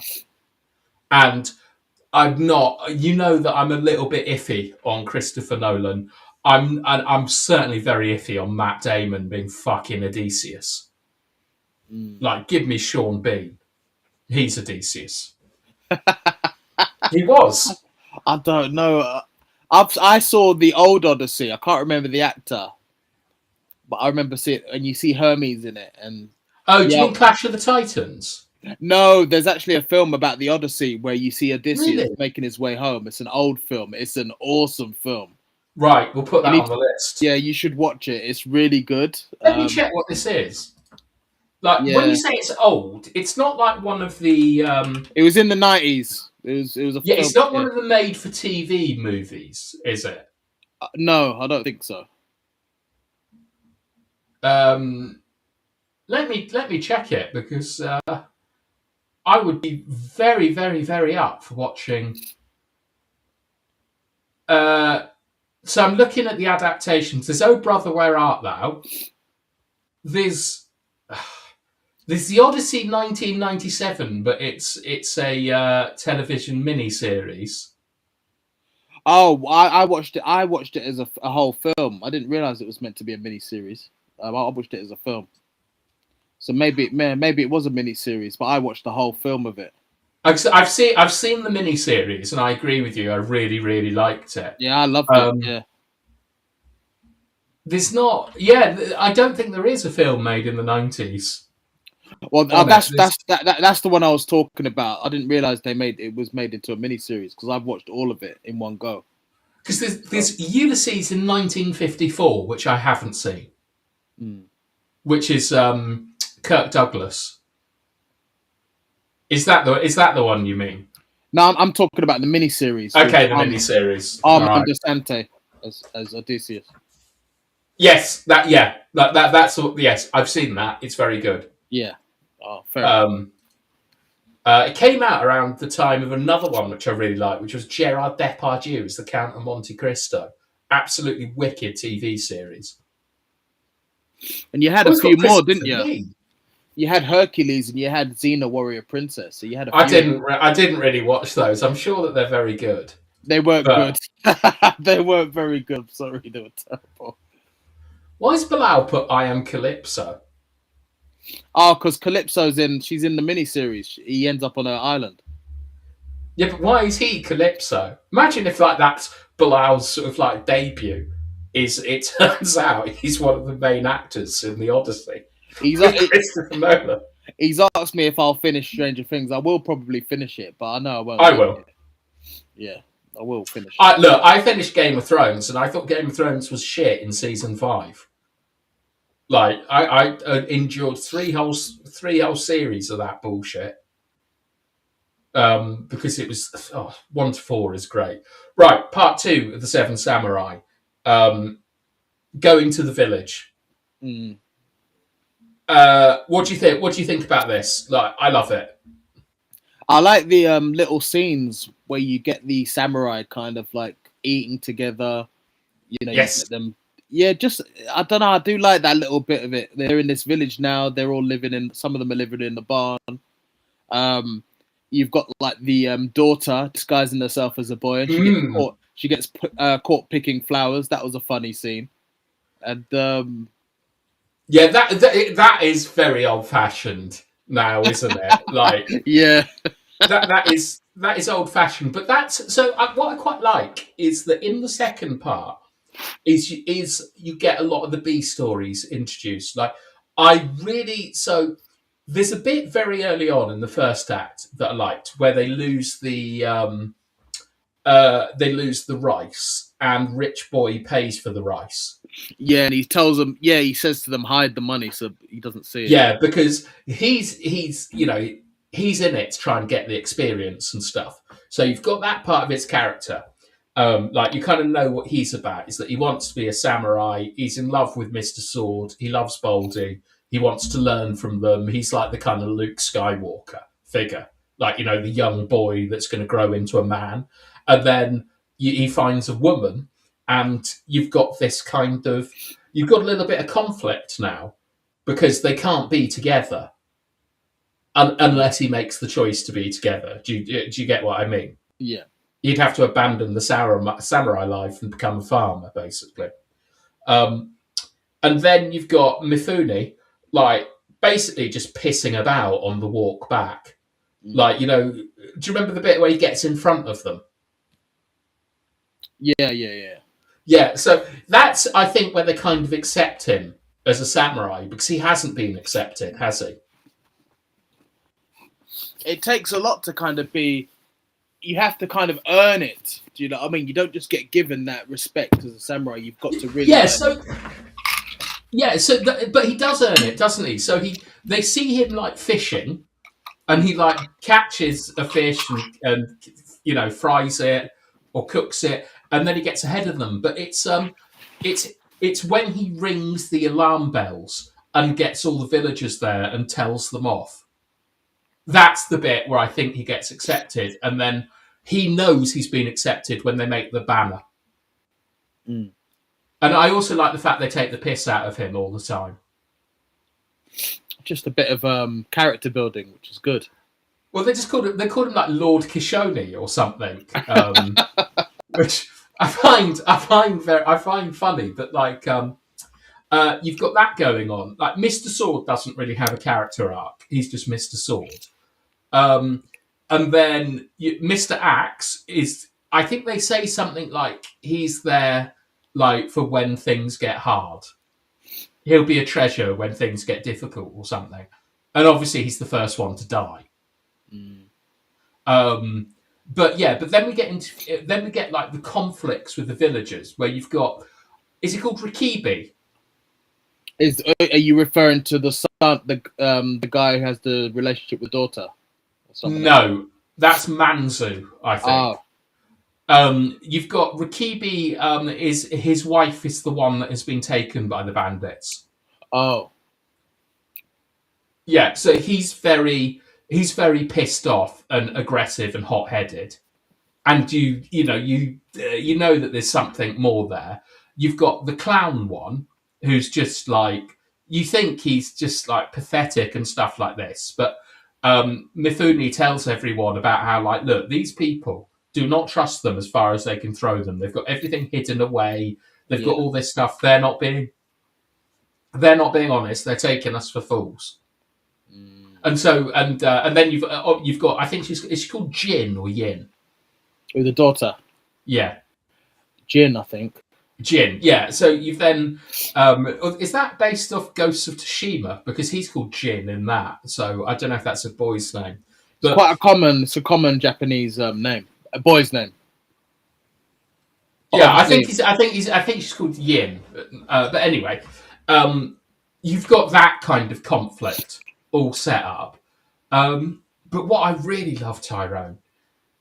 And I'm not. You know that I'm a little bit iffy on Christopher Nolan. I'm certainly very iffy on Matt Damon being fucking Odysseus. Mm. Like, give me Sean Bean. He's Odysseus. He was. I don't know. I saw the old Odyssey. I can't remember the actor, but I remember seeing and you see Hermes in it. And Oh, do you yeah, mean Clash of the Titans? no, there's actually a film about the Odyssey where you see Odysseus Really? making his way home. It's an old film. It's an awesome film. Right, we'll put You that need on to, the list. yeah, you should watch it. It's really good. Let me check what this is. Like when you Yeah, say it's old, it's not like one of the it was in the 90s. It was a yeah, film. it's not one Yeah, of the made for TV movies, is it? no, I don't think so. Um, let me check it because I would be very, very, very up for watching. Uh, so I'm looking at the adaptations. There's Oh Brother, Where Art Thou? There's there's the Odyssey 1997, but it's a television miniseries. Oh, I watched it. I watched it as a whole film. I didn't realize it was meant to be a mini series. I watched it as a film. So maybe it was a mini series, but I watched the whole film of it. I've seen the miniseries, and I agree with you. I really, really liked it. Yeah, I loved it. Um, Yeah, There's not. Yeah, I don't think there is a film made in the 90s Well, on it. that's the one I was talking about. I didn't realize it was made into a miniseries because I've watched all of it in one go. Because So, there's Ulysses in 1954, which I haven't seen, which is Kirk Douglas. Is that the one you mean? no, I'm talking about the miniseries with Okay, the miniseries. All right. Armand Sante as Odysseus. Yes, that's yes. I've seen that. It's very good. Yeah. Oh, fair enough. It came out around the time of another one which I really liked, which was Gerard Depardieu as the Count of Monte Cristo. Absolutely wicked TV series. And you had Oh, a it's few got more, Christopher didn't you? Lee. You had Hercules and you had Xena Warrior Princess. So you had a few. I didn't really watch those. I'm sure that they're very good. They weren't But good. They weren't very good. Sorry, they were terrible. why is Bilal put I Am Calypso? Oh, because she's in the miniseries. He ends up on her island. Yeah, but why is he Calypso? Imagine if like that's Bilal's sort of like debut. It turns out he's one of the main actors in the Odyssey. He's With Christopher Nolan. He's asked me if I'll finish Stranger Things. I will probably finish it, but I know I won't. I will. Yeah, I will finish it. Look, I finished Game of Thrones, and I thought Game of Thrones was shit in season 5. Like I endured three whole series of that bullshit. Because it was 1 to 4 is great. Right, part 2 of the Seven Samurai. Going to the village. What do you think? What do you think about this? Like, I love it. I like the little scenes where you get the samurai kind of like eating together. You know, yes. You get them. Yeah, just I don't know. I do like that little bit of it. They're in this village now. They're all living in. Some of them are living in the barn. You've got like the daughter disguising herself as a boy, and she gets caught. She gets caught picking flowers. That was a funny scene, and yeah, that is very old fashioned now, isn't it? Like, yeah, that is old fashioned. But that's so. What I quite like is that in the second part is you get a lot of the B stories introduced. Like, I really so. There's a bit very early on in the first act that I liked where they lose the rice and Rich Boy pays for the rice. Yeah, and he tells them. Yeah, he says to them, hide the money so he doesn't see it. Yeah, because he's in it to try and get the experience and stuff. So you've got that part of his character. Like you kind of know what he's about. Is that he wants to be a samurai. He's in love with Mr. Sword. He loves Baldy. He wants to learn from them. He's like the kind of Luke Skywalker figure, like the young boy that's going to grow into a man. And then he finds a woman, and you've got a little bit of conflict now because they can't be together unless he makes the choice to be together. Do you get what I mean? Yeah. You'd have to abandon the samurai life and become a farmer, basically. And then you've got Mifune, like, basically just pissing about on the walk back. Like, do you remember the bit where he gets in front of them? Yeah. Yeah, so that's, I think, where they kind of accept him as a samurai, because he hasn't been accepted, has he? It takes a lot to kind of be... You have to kind of earn it. Do you know what I mean? You don't just get given that respect as a samurai. You've got to really... But he does earn it, doesn't he? So they see him, like, fishing, and he, like, catches a fish and fries it or cooks it, and then he gets ahead of them. But it's when he rings the alarm bells and gets all the villagers there and tells them off. That's the bit where I think he gets accepted, and then he knows he's been accepted when they make the banner. And I also like the fact they take the piss out of him all the time. Just a bit of character building, which is good. Well, they called him like Lord Kishoni or something, which I find funny. But like, you've got that going on. Like, Mr. Sword doesn't really have a character arc; he's just Mr. Sword. And then Mr. Axe is. I think they say something like he's there like for when things get hard. He'll be a treasure when things get difficult or something. And obviously, he's the first one to die. Mm. But then we get like the conflicts with the villagers, where you've got, is it called Rikibi? Are you referring to the son, the guy who has the relationship with daughter? Or No, that's Manzu, I think. You've got Rikibi. Is his wife is the one that has been taken by the bandits. Oh. Yeah, so he's very pissed off and aggressive and hot headed, and you know that there's something more there. You've got the clown one, who's just like, you think he's just like pathetic and stuff like this, but Mifune tells everyone about how, like, look, these people, do not trust them as far as they can throw them. They've got everything hidden away. They've got all this stuff. They're not being honest. They're taking us for fools. And so and then you've got, I think is she called Jin or Yin? With the daughter. Yeah. Jin, I think. Jin, yeah. So you've then is that based off Ghosts of Tsushima? Because he's called Jin in that. So I don't know if that's a boy's name. But It's a common Japanese name. A boy's name. Yeah, I think she's called Yin. But anyway, you've got that kind of conflict all set up. But what I really love, Tyrone,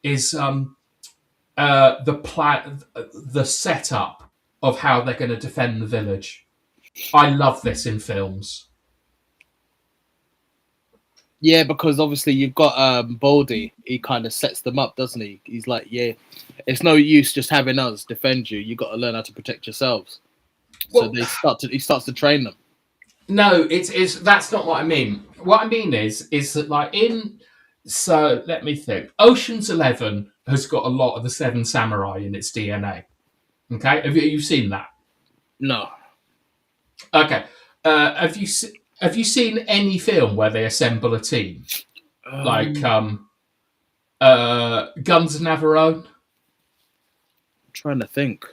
is the setup of how they're going to defend the village. I love this in films. Yeah, because obviously you've got Baldy. He kind of sets them up, doesn't he? He's like, yeah, it's no use just having us defend you. You got to learn how to protect yourselves. So he starts to train them. No, it's that's not what I mean. What I mean is that, like, so let me think. Ocean's 11 has got a lot of the Seven Samurai in its DNA. Okay, have you seen that? No. Okay, have you seen any film where they assemble a team, like Guns of Navarone? I'm trying to think.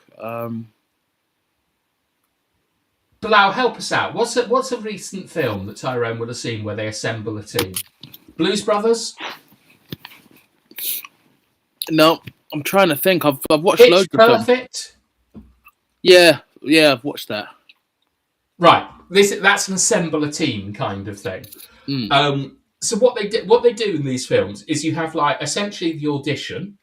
Bilal, help us out. What's a recent film that Tyrone would have seen where they assemble a team? Blues Brothers? No, I'm trying to think. I've watched Pitch loads of films. Perfect? Yeah, I've watched that. Right. That's an assemble a team kind of thing. So what they do in these films is you have, like, essentially the audition,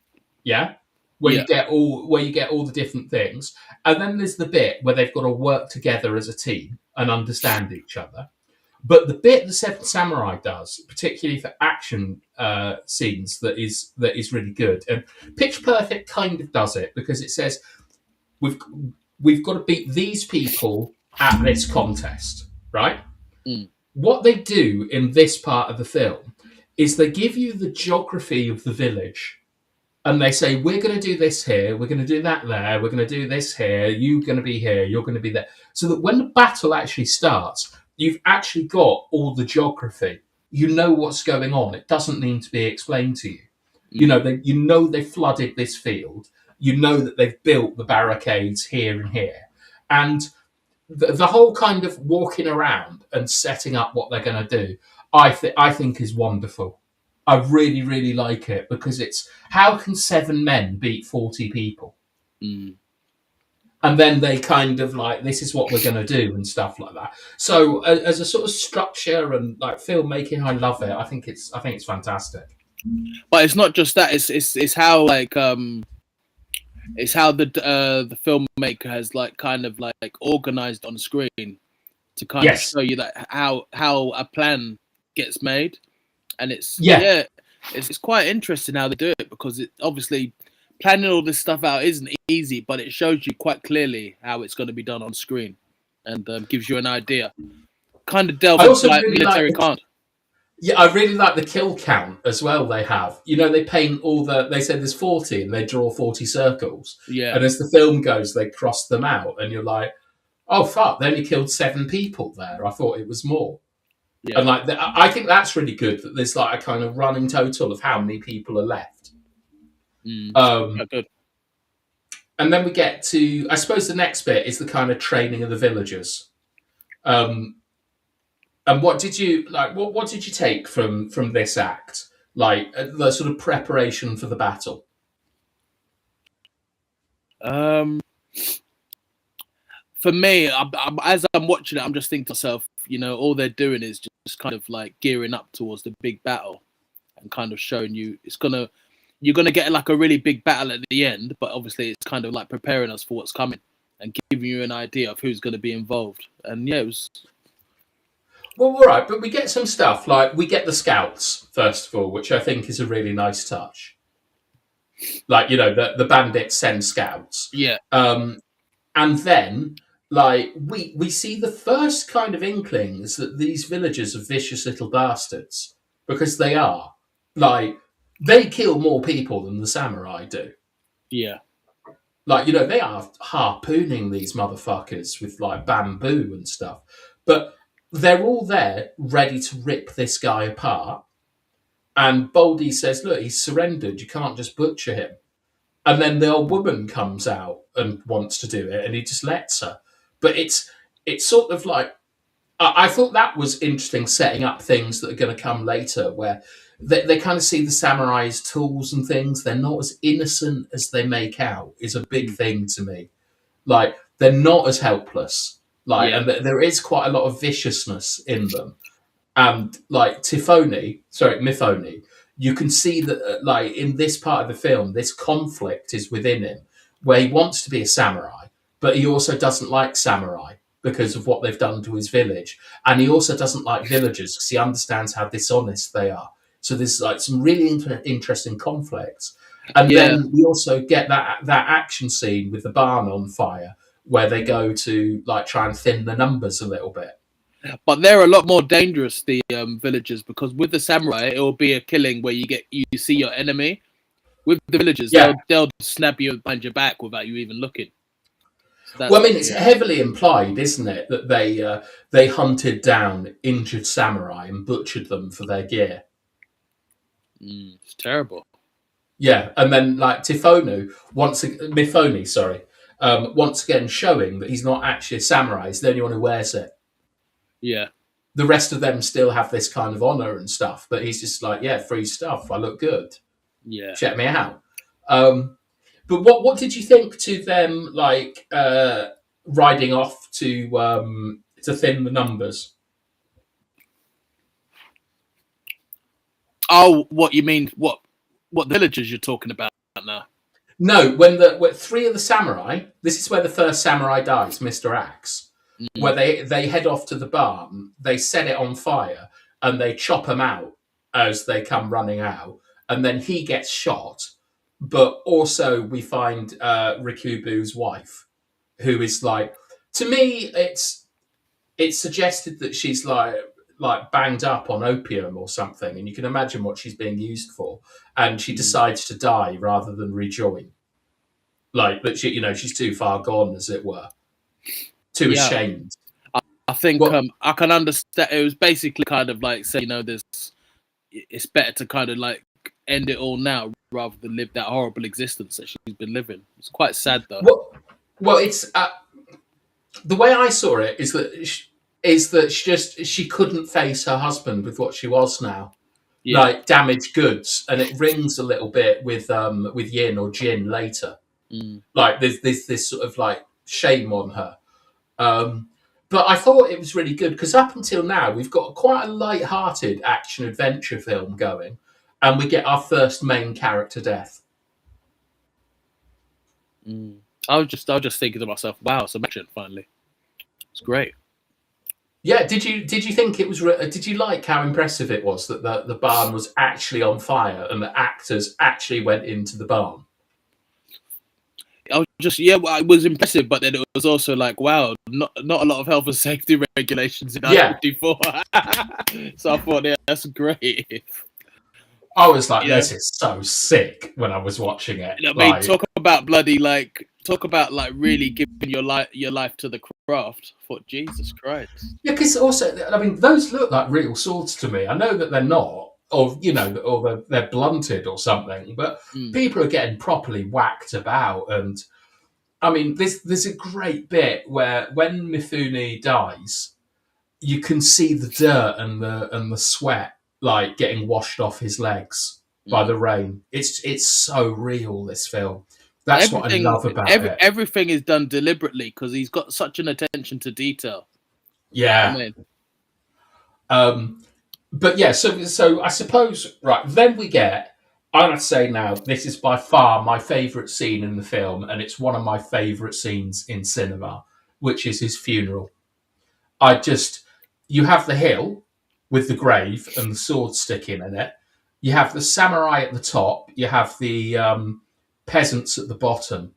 where you get all the different things, and then there's the bit where they've got to work together as a team and understand each other. But the bit the Seven Samurai does, particularly for action scenes, that is really good. And Pitch Perfect kind of does it, because it says we've got to beat these people at this contest, right? What they do in this part of the film is they give you the geography of the village, and they say, we're going to do this here, we're going to do that there, we're going to do this here, you're going to be here, you're going to be there. So that when the battle actually starts, you've actually got all the geography. You know what's going on. It doesn't need to be explained to you. You know they flooded this field. You know that they've built the barricades here and here. And the whole kind of walking around and setting up what they're going to do, I think is wonderful. I really, really like it, because it's, how can 7 men beat 40 people? And then they kind of, like, this is what we're going to do and stuff like that. So as a sort of structure and, like, filmmaking, I love it. I think it's fantastic. But it's not just that. It's how, like, it's how the filmmaker has, like, kind of like organized on screen to kind of show you that how a plan gets made. And it's quite interesting how they do it, because it obviously planning all this stuff out isn't easy, but it shows you quite clearly how it's going to be done on screen, and gives you an idea. Kind of delves into, like, military can't. Yeah, I really like the kill count as well. They have, they paint they say there's 40 and they draw 40 circles. Yeah. And as the film goes, they cross them out, and you're like, oh fuck, they only killed 7 people there. I thought it was more. Yeah. And, like, I think that's really good, that there's, like, a kind of running total of how many people are left. Good. And then we get to, I suppose the next bit is the kind of training of the villagers. And what did you like? What did you take from this act? Like the sort of preparation for the battle. For me, as I'm watching it, I'm just thinking to myself, all they're doing is just kind of like gearing up towards the big battle and kind of showing you you're gonna get like a really big battle at the end, but obviously it's kind of like preparing us for what's coming and giving you an idea of who's going to be involved. And yeah, it was. Well, all right, but we get some stuff like we get the scouts first of all, which I think is a really nice touch. Like the bandits send scouts, Yeah, and then like we see the first kind of inklings that these villagers are vicious little bastards because they are like they kill more people than the samurai do. yeah, Like they are harpooning these motherfuckers with like bamboo and stuff, but they're all there ready to rip this guy apart. And Baldy says, "Look, he's surrendered. You can't just butcher him." And then the old woman comes out and wants to do it, and he just lets her. But it's sort of like I thought that was interesting, setting up things that are going to come later, where they kind of see the samurai's tools and things. They're not as innocent as they make out. Is a big thing to me. Like they're not as helpless. Like, yeah, and there is quite a lot of viciousness in them. And like Mifune, you can see that like in this part of the film, this conflict is within him, where he wants to be a samurai, but he also doesn't like samurai because of what they've done to his village, and he also doesn't like villagers because he understands how dishonest they are. So there's like some really interesting conflicts, and yeah. then we also get that action scene with the barn on fire, where they go to like try and thin the numbers a little bit. But they're a lot more dangerous, the villagers, because with the samurai, it will be a killing where you see your enemy. With the villagers, Yeah. they'll snap you behind your back without you even looking. So Well, I mean, it's heavily implied, isn't it, that they hunted down injured samurai and butchered them for their gear. It's terrible. Yeah, and then like Mifune, sorry, once again showing that he's not actually a samurai; he's the only one who wears it. Yeah. The rest of them still have this kind of honor and stuff, but he's just like, yeah, free stuff. I look good. Yeah. Check me out. But what did you think to them like riding off to thin the numbers? Oh, what you mean? What villagers you're talking about now? No, when three of the samurai. This is where the first samurai dies, Mr. Axe. Where they head off to the barn, they set it on fire, and they chop him out as they come running out, and then he gets shot. But also we find Rikubu's wife, who is like, to me, it's suggested that she's like banged up on opium or something, and you can imagine what she's being used for, and she decides to die rather than rejoin. Like that, she's too far gone, as it were, too ashamed. I think I can understand. It was basically kind of like say, it's better to kind of like end it all now rather than live that horrible existence that she's been living. It's quite sad though. Well, it's the way I saw it is that she couldn't face her husband with what she was now, like damaged goods, and it rings a little bit with Yin or Jin later. Like there's this sort of like shame on her. But I thought it was really good because up until now we've got quite a light-hearted action adventure film going, and we get our first main character death. I was just thinking to myself, wow, some action finally. It's great. Yeah, did you think it was? Did you like how impressive it was that the barn was actually on fire and the actors actually went into the barn? It was impressive, but then it was also like, wow, not a lot of health and safety regulations in 1954. So I thought, yeah, that's great. I was like, this is so sick when I was watching it. I mean, talk about really giving your life to the craft. I thought, Jesus Christ. Yeah, because also, I mean, those look like real swords to me. I know that they're not, or they're blunted or something, but people are getting properly whacked about, and I mean, there's a great bit where when Mifune dies, you can see the dirt and the sweat like getting washed off his legs by the rain. It's so real, this film. That's what I love about it. Everything is done deliberately because he's got such an attention to detail. Yeah. But yeah, so I suppose, right, then we get, I'm going to say now, this is by far my favourite scene in the film, and it's one of my favourite scenes in cinema, which is his funeral. You have the hill with the grave and the sword sticking in it. You have the samurai at the top. You have the peasants at the bottom.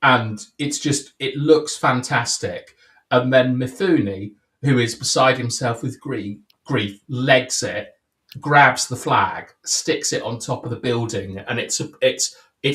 And it looks fantastic. And then Mifune, who is beside himself with grief, legs it, grabs the flag, sticks it on top of the building, and it's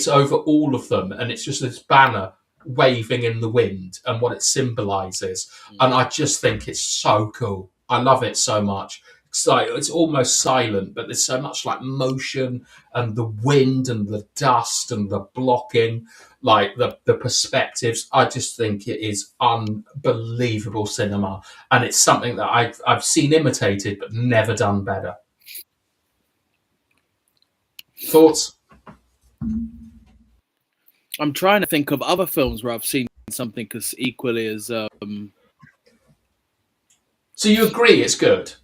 over all of them, and it's just this banner waving in the wind and what it symbolizes. And I just think it's so cool. I love it so much. It's almost silent, but there's so much like motion and the wind and the dust and the blocking, like the perspectives. I just think it is unbelievable cinema, and it's something that I've seen imitated but never done better. Thoughts? I'm trying to think of other films where I've seen something as equally as. So you agree it's good?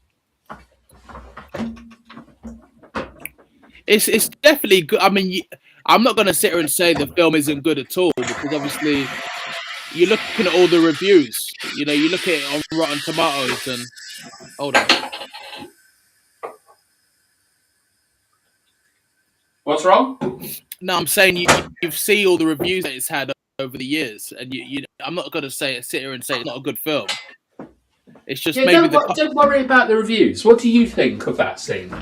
It's definitely good. I mean, I'm not going to sit here and say the film isn't good at all, because obviously you're looking at all the reviews. You know, you look at it on Rotten Tomatoes and hold on. What's wrong? No, I'm saying you see all the reviews that it's had over the years, and I'm not going to sit here and say it's not a good film. It's just maybe don't worry about the reviews. What do you think of that scene?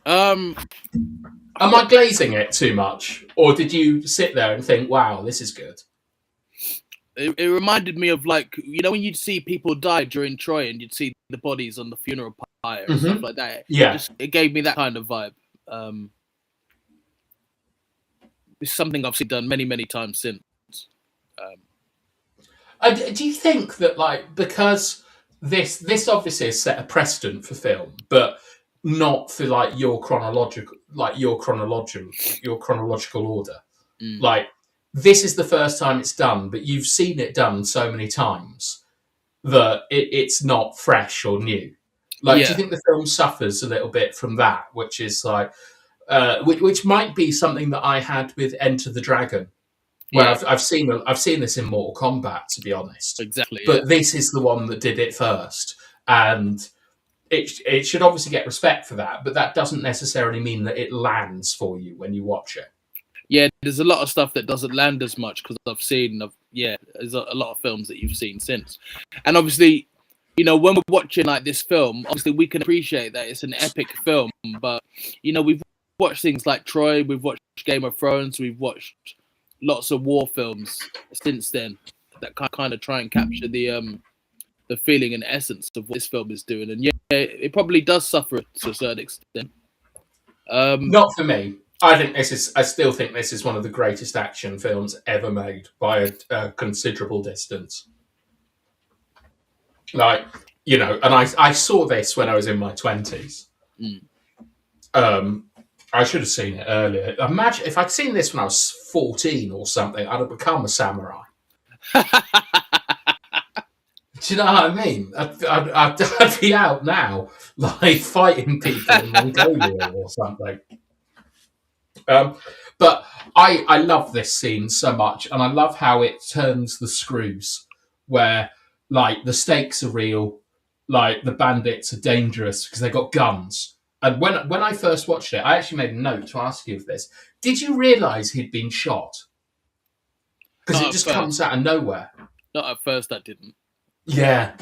Am I glazing it too much, or did you sit there and think, "Wow, this is good"? It reminded me of, like, you know, when you'd see people die during Troy, and you'd see the bodies on the funeral pyre and stuff like that. Yeah, it gave me that kind of vibe. It's something I've seen done many, many times since. Do you think that, like, because this obviously has set a precedent for film, but not for like your chronological order? Like, this is the first time it's done, but you've seen it done so many times that it's not fresh or new. Like, do you think the film suffers a little bit from that, which is like, which might be something that I had with Enter the Dragon, where I've seen this in Mortal Kombat, to be honest. Exactly. But this is the one that did it first, and it should obviously get respect for that, but that doesn't necessarily mean that it lands for you when you watch it. Yeah, there's a lot of stuff that doesn't land as much because there's a lot of films that you've seen since. And obviously, you know, when we're watching like this film, obviously we can appreciate that it's an epic film, but, you know, we've watched things like Troy, we've watched Game of Thrones, we've watched lots of war films since then that kind of try and capture the feeling and essence of what this film is doing. And yeah, it probably does suffer to a certain extent. Not for me. I still think this is one of the greatest action films ever made by a considerable distance. Like, you know, and I saw this when I was in my 20s. I should have seen it earlier. Imagine if I'd seen this when I was 14 or something, I'd have become a samurai. Do you know what I mean? I'd be out now, like, fighting people in Mongolia or something. But I love this scene so much, and I love how it turns the screws, where, like, the stakes are real, like, the bandits are dangerous because they got guns. And when I first watched it, I actually made a note to ask you of this. Did you realise he'd been shot? Because it just comes out of nowhere. Not at first, I didn't. Yeah.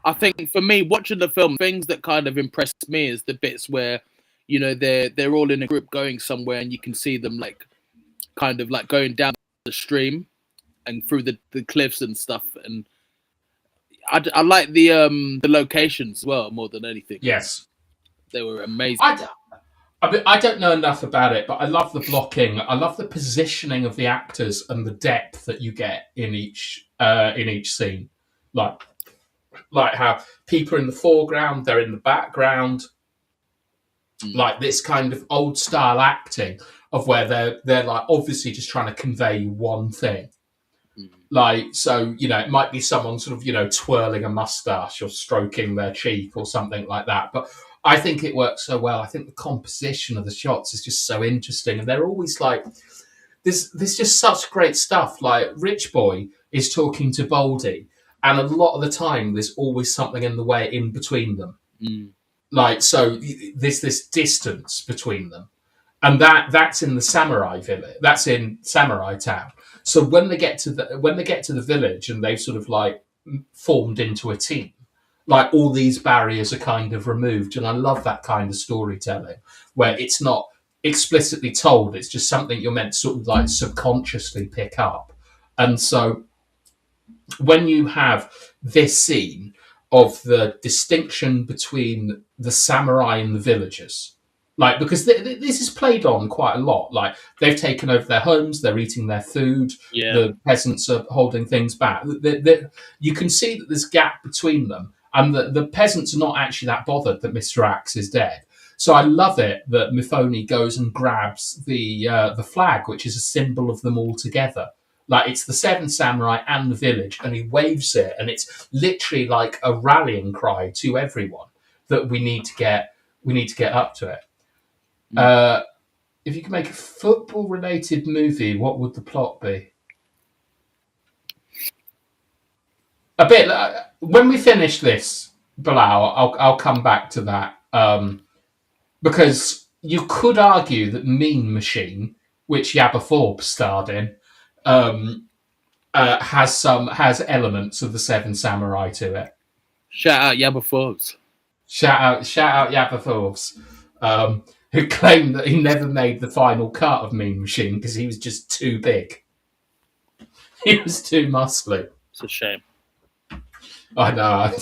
I think for me, watching the film, things that kind of impressed me is the bits where, you know, they're all in a group going somewhere, and you can see them like kind of like going down the stream and through the cliffs and stuff. And I like the locations as well more than anything. Yes, they were amazing. I mean, I don't know enough about it, but I love the blocking. I love the positioning of the actors and the depth that you get in each scene. Like like how people are in the foreground, they're in the background. Like this kind of old style acting of where they're like obviously just trying to convey one thing. Like, so, it might be someone sort of, twirling a mustache or stroking their cheek or something like that. But I think it works so well. I think the composition of the shots is just so interesting. And they're always like, there's just such great stuff. Like, Rich Boy is talking to Baldy, and a lot of the time, there's always something in the way in between them. Like, so there's this distance between them. And that's in the samurai village. That's in Samurai Town. So when they get to the village and they've sort of like formed into a team, like all these barriers are kind of removed. And I love that kind of storytelling where it's not explicitly told; it's just something you're meant to sort of like subconsciously pick up. And so when you have this scene of the distinction between the samurai and the villagers, like, because this is played on quite a lot. Like, they've taken over their homes, they're eating their food, the peasants are holding things back. You can see that there's a gap between them, and the peasants are not actually that bothered that Mr. Axe is dead. So I love it that Mifune goes and grabs the flag, which is a symbol of them all together. Like, it's the Seven Samurai and the village, and he waves it, and it's literally like a rallying cry to everyone that we need to get up to it. If you could make a football-related movie, what would the plot be? A bit. When we finish this, Bilal, I'll come back to that, because you could argue that Mean Machine, which Yabba Forbes starred in, has elements of the Seven Samurai to it. Shout out Yabba Forbes. Shout out Yabba Forbes. Who claimed that he never made the final cut of Mean Machine because he was just too big. He was too muscly. It's a shame. I know.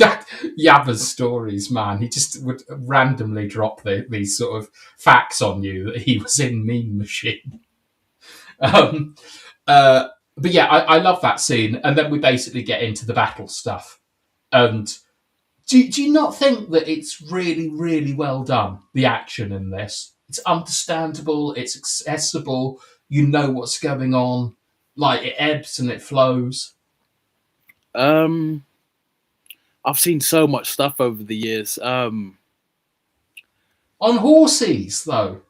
Yabba's stories, man. He just would randomly drop these sort of facts on you that he was in Mean Machine. But yeah, I love that scene. And then we basically get into the battle stuff. And do you not think that it's really, really well done, the action in this? It's understandable, it's accessible, you know what's going on, like it ebbs and it flows. I've seen so much stuff over the years. On horses, though.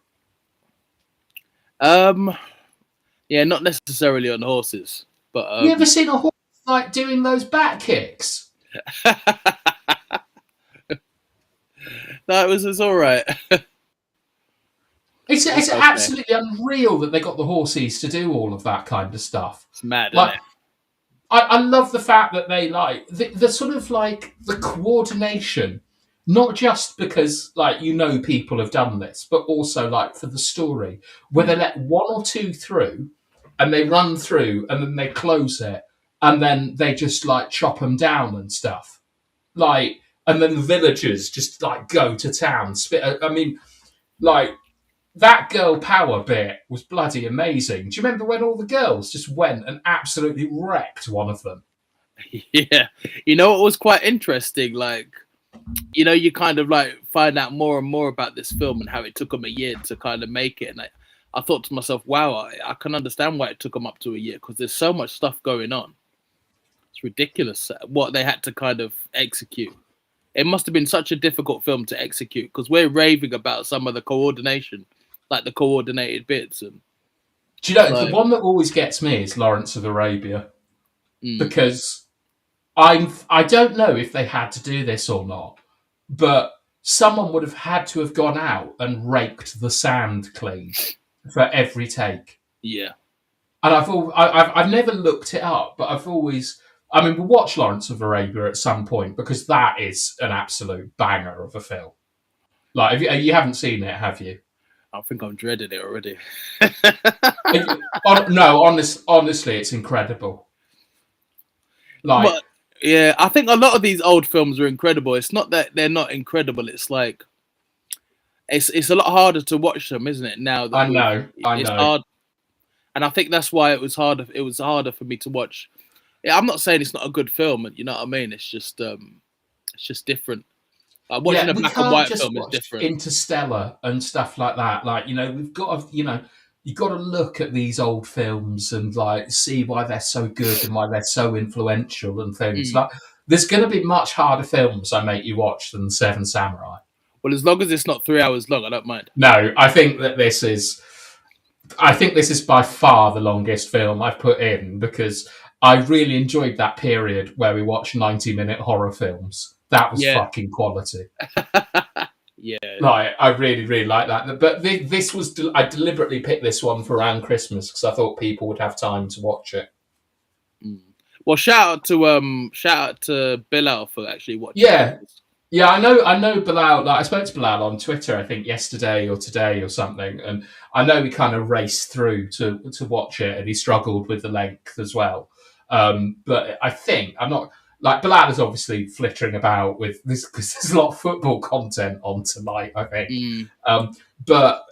Yeah, not necessarily on horses, but you ever seen a horse like doing those back kicks? No, it's all right. It's absolutely unreal that they got the horses to do all of that kind of stuff. It's mad, like, isn't it? I love the fact that they like the sort of like the coordination, not just because like people have done this, but also like for the story, where they let one or two through, and they run through, and then they close it, and then they just like chop them down and stuff, like. And then the villagers just like go to town. I mean, like that girl power bit was bloody amazing. Do you remember when all the girls just went and absolutely wrecked one of them? Yeah. You know what was quite interesting? Like, you kind of like find out more and more about this film and how it took them a year to kind of make it. And I thought to myself, wow, I can understand why it took them up to a year because there's so much stuff going on. It's ridiculous what they had to kind of execute. It must have been such a difficult film to execute because we're raving about some of the coordination, like the coordinated bits. And do you know the one that always gets me is Lawrence of Arabia, because I don't know if they had to do this or not, but someone would have had to have gone out and raked the sand clean for every take. Yeah, and I've never looked it up, but I've always. I mean, we'll watch Lawrence of Arabia at some point because that is an absolute banger of a film. Like, you haven't seen it, have you? I think I'm dreading it already. No, honestly, it's incredible. Like, but, yeah, I think a lot of these old films are incredible. It's not that they're not incredible. It's like it's a lot harder to watch them, isn't it? Now that I know, I it's know. hard, and I think that's why it was harder. It was harder for me to watch. Yeah, I'm not saying it's not a good film, you know what I mean. It's just different. Like watching Yeah, a we black and can't white just film is watch different. Interstellar and stuff like that. Like, we've got to, you've got to look at these old films and like see why they're so good and why they're so influential and things. Mm. Like, there's going to be much harder films I make you watch than Seven Samurai. Well, as long as it's not 3 hours long, I don't mind. No, I think this is by far the longest film I've put in because I really enjoyed that period where we watched 90-minute horror films. That was Yeah, fucking quality. yeah. Like, I really, really like that. But this was, I deliberately picked this one for around Christmas because I thought people would have time to watch it. Mm. Well, shout out to Bilal for actually watching it. Yeah, yeah, I know Bilal. Like, I spoke to Bilal on Twitter, I think yesterday or today or something, and I know he kind of raced through to watch it, and he struggled with the length as well. But I think I'm not like Bilal is obviously flittering about with this because there's a lot of football content on tonight. I think, Mm, um, but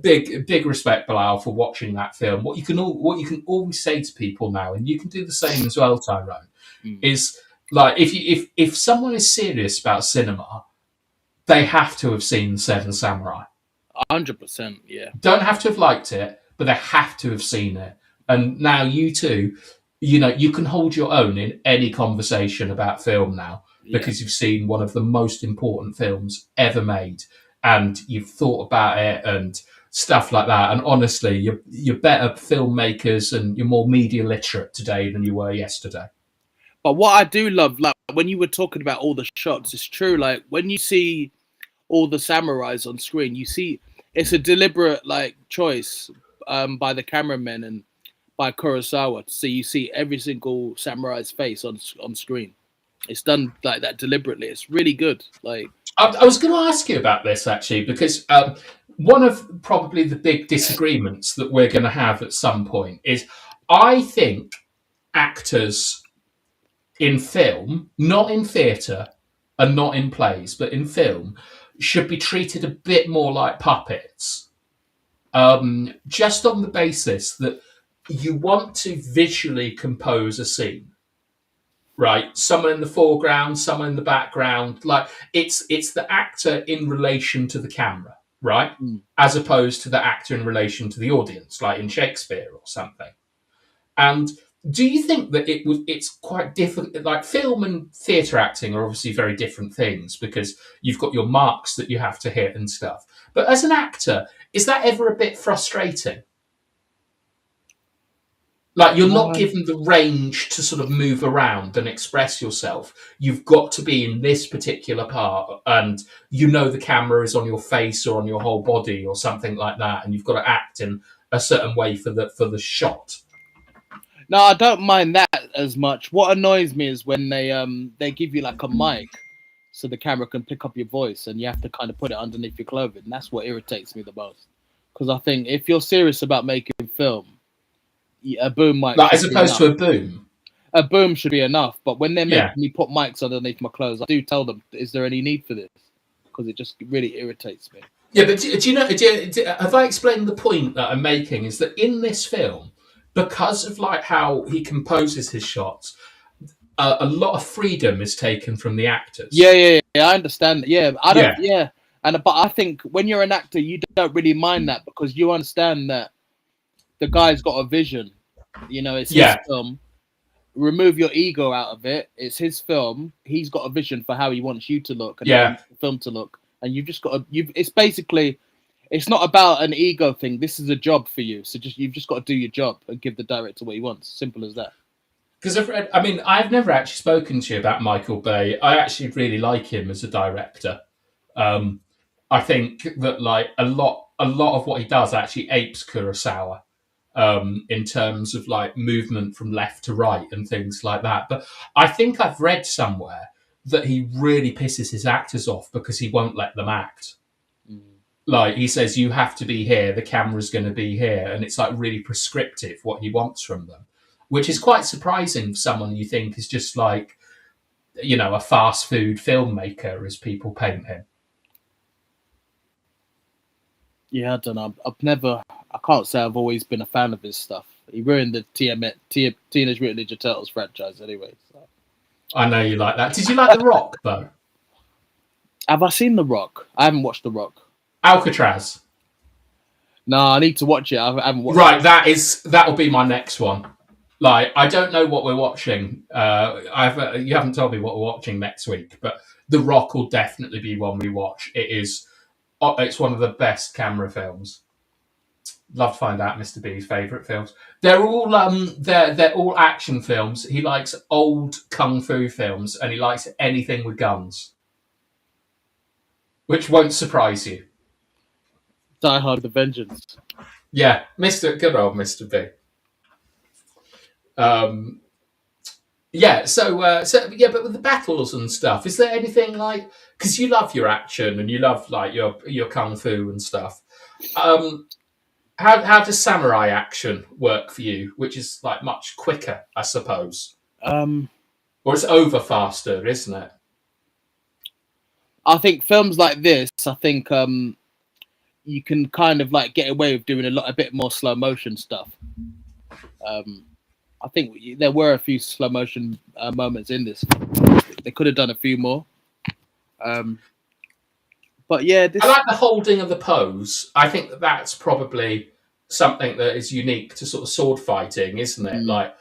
big respect, Bilal, for watching that film. What you can always say to people now, and you can do the same as well, Tyrone, mm. is like if someone is serious about cinema, they have to have seen Seven Samurai. 100%. Yeah, Don't have to have liked it, but they have to have seen it. And now you two, you can hold your own in any conversation about film now yeah. because you've seen one of the most important films ever made, and you've thought about it and stuff like that. And honestly, you're better filmmakers and you're more media literate today than you were yesterday. But what I do love, like when you were talking about all the shots, it's true. Like when you see all the samurais on screen, you see it's a deliberate like choice by the cameraman and by Kurosawa. So you see every single samurai's face on screen. It's done like that deliberately. It's really good. Like, I was going to ask you about this actually, because one of probably the big disagreements that we're going to have at some point is I think actors in film, not in theatre and not in plays, but in film, should be treated a bit more like puppets, just on the basis that you want to visually compose a scene, right? Someone in the foreground, someone in the background. Like it's the actor in relation to the camera, right? mm. As opposed to the actor in relation to the audience, like in Shakespeare or something. And do you think that it's quite different? Like film and theatre acting are obviously very different things because you've got your marks that you have to hit and stuff. But as an actor, is that ever a bit frustrating? Like you're not Um, given the range to sort of move around and express yourself. You've got to be in this particular part, and the camera is on your face or on your whole body or something like that, and you've got to act in a certain way for the shot. no, I don't mind that as much. What annoys me is when they give you like a mic so the camera can pick up your voice and you have to kind of put it underneath your clothing. That's what irritates me the most. Because I think if you're serious about making film, a boom mic Like as should be opposed enough. to a boom. A boom should be enough. But when they're Yeah. making me put mics underneath my clothes, I do tell them, is there any need for this? Because it just really irritates me. Yeah, but do you know? Have I explained the point that I'm making? Is that in this film, because of like how he composes his shots, a lot of freedom is taken from the actors. Yeah. I understand that. Yeah, I don't. Yeah, Yeah, but I think when you're an actor, you don't really mind that because you understand that the guy's got a vision. You know, it's his yeah, film. Remove your ego out of it. It's his film. He's got a vision for how he wants you to look and how he yeah. wants the film to look. And you've just got to. It's basically. It's not about an ego thing. This is a job for you. So you've just got to do your job and give the director what he wants. Simple as that. Because I've never actually spoken to you about Michael Bay. I actually really like him as a director. Um, I think that like a lot of what he does actually apes Kurosawa. In terms of like movement from left to right and things like that. But I think I've read somewhere that he really pisses his actors off because he won't let them act. Mm. Like he says, you have to be here, the camera's going to be here, and it's like really prescriptive what he wants from them, which is quite surprising for someone you think is just like, a fast food filmmaker, as people paint him. Yeah, I don't know. I can't say I've always been a fan of his stuff. He ruined the Teenage Mutant Ninja Turtles franchise anyway. So. I know you like that. Did you like The Rock though? Have I seen The Rock? I haven't watched The Rock. Alcatraz. No, I need to watch it. I haven't watched Right, it. that'll be my next one. Like, I don't know what we're watching. You haven't told me what we're watching next week, but The Rock will definitely be one we watch. It's one of the best camera films. Love to find out Mr. B's favourite films. They're all action films. He likes old kung fu films, and he likes anything with guns, which won't surprise you. Die Hard with a Vengeance. Yeah, good old Mr. B. Yeah, but with the battles and stuff, is there anything like, because you love your action and you love like your kung fu and stuff? How does samurai action work for you, which is like much quicker, I suppose? Or it's over faster, isn't it? I think films like this, I think you can kind of like get away with doing a bit more slow motion stuff. I think there were a few slow motion moments in this. They could have done a few more. But yeah, I like the holding of the pose. I think that's probably something that is unique to sort of sword fighting, isn't it? Like,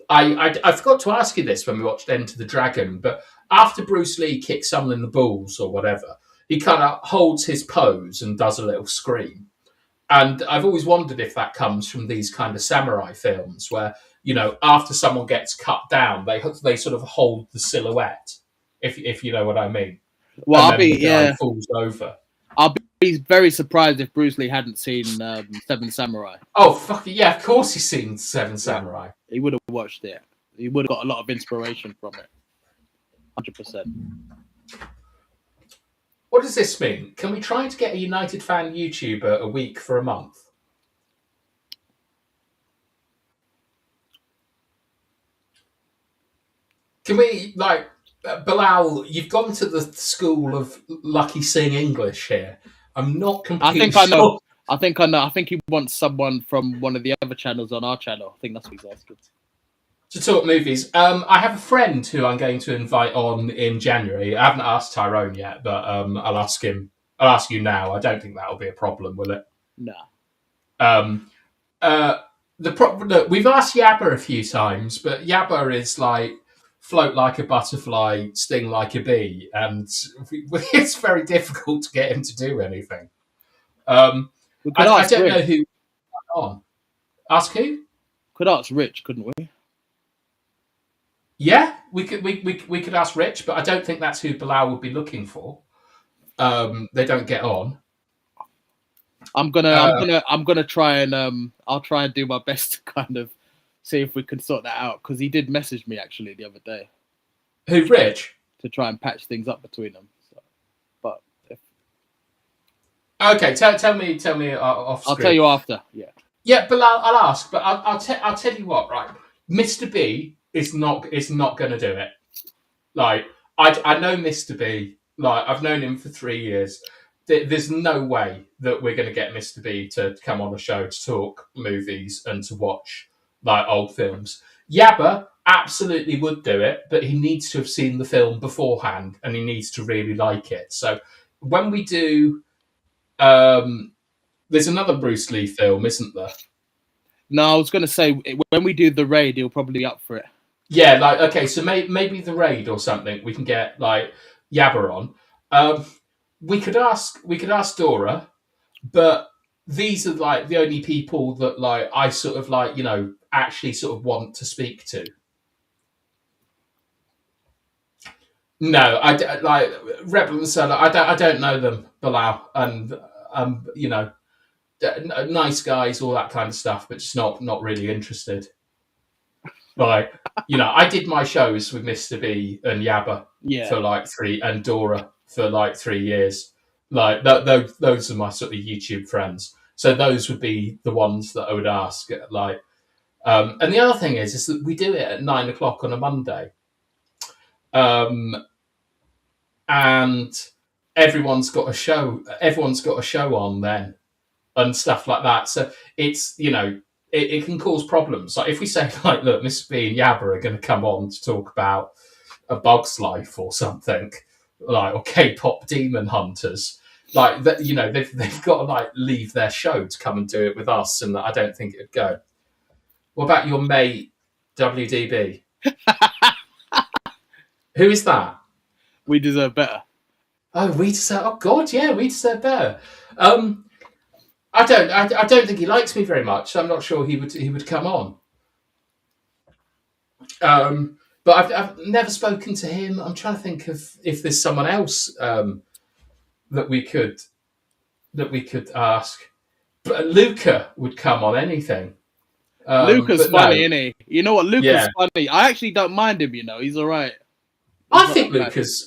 I forgot to ask you this when we watched Enter the Dragon, but after Bruce Lee kicks someone in the balls or whatever, he kind of holds his pose and does a little scream. And I've always wondered if that comes from these kind of samurai films where, you know, after someone gets cut down, they sort of hold the silhouette, if you know what I mean. Well, and then the guy falls over. I'll be very surprised if Bruce Lee hadn't seen Seven Samurai. Oh, fuck yeah, of course he's seen Seven Samurai. He would have watched it. He would have got a lot of inspiration from it. 100%. What does this mean? Can we try to get a United Fan YouTuber a week for a month? Can we, like, Bilal, you've gone to the school of Lucky Sing English here. I'm not completely sure. I know. I think he wants someone from one of the other channels on our channel. I think that's what he's asking. To talk movies. I have a friend who I'm going to invite on in January. I haven't asked Tyrone yet, but I'll ask him. I'll ask you now. I don't think that'll be a problem, will it? No. Look, we've asked Yabba a few times, but Yabba is like float like a butterfly, sting like a bee, and it's very difficult to get him to do anything. I don't know who. On. Ask who? Could ask Rich, couldn't we? Yeah, we could ask Rich, but I don't think that's who Bilal would be looking for. They don't get on. I'm gonna try and I'll try and do my best to kind of see if we can sort that out, because he did message me actually the other day. Who, Rich? To try and patch things up between them. So, but okay, tell me off screen. I'll tell you after. Yeah, Bilal, I'll ask, but I'll tell you what. Right, Mr. B is not going to do it. Like, I know Mr. B. Like, I've known him for 3 years. There's no way that we're going to get Mr. B to come on a show to talk movies and to watch like old films. Yabba absolutely would do it, but he needs to have seen the film beforehand and he needs to really like it. So when we do, there's another Bruce Lee film, isn't there? No, I was going to say when we do The Raid, he'll probably be up for it. Yeah, like, okay, so maybe The Raid or something. We can get like Yabba on. We could ask Dora, but these are like the only people that like I sort of like, you know, actually sort of want to speak to. No, I like Rebel and Solar. I don't know them, Bilal, and you know, nice guys, all that kind of stuff, but just not really interested. Like, you know, I did my shows with Mr. B and Yabba for like 3, and Dora for like 3 years. Like those are my sort of YouTube friends. So those would be the ones that I would ask. Like, and the other thing is that we do it at 9 o'clock on a Monday, and everyone's got a show. Everyone's got a show on then. and stuff like that. So it's, it can cause problems. Like if we say, like, look, Mr. B and Yabba are going to come on to talk about A Bug's Life or something, like, or K-pop Demon Hunters, like that, they've got to like leave their show to come and do it with us, and I don't think it'd go. What about your mate WDB? Who is that? We deserve better. Oh, we deserve. Oh God, yeah, we deserve better. I don't think he likes me very much, so I'm not sure he would come on. But I've never spoken to him. I'm trying to think of if there's someone else that we could ask. But Luca would come on anything. Luca's but funny, no. isn't he? You know what? Luca's Yeah. funny. I actually don't mind him. He's all right. I think Luca's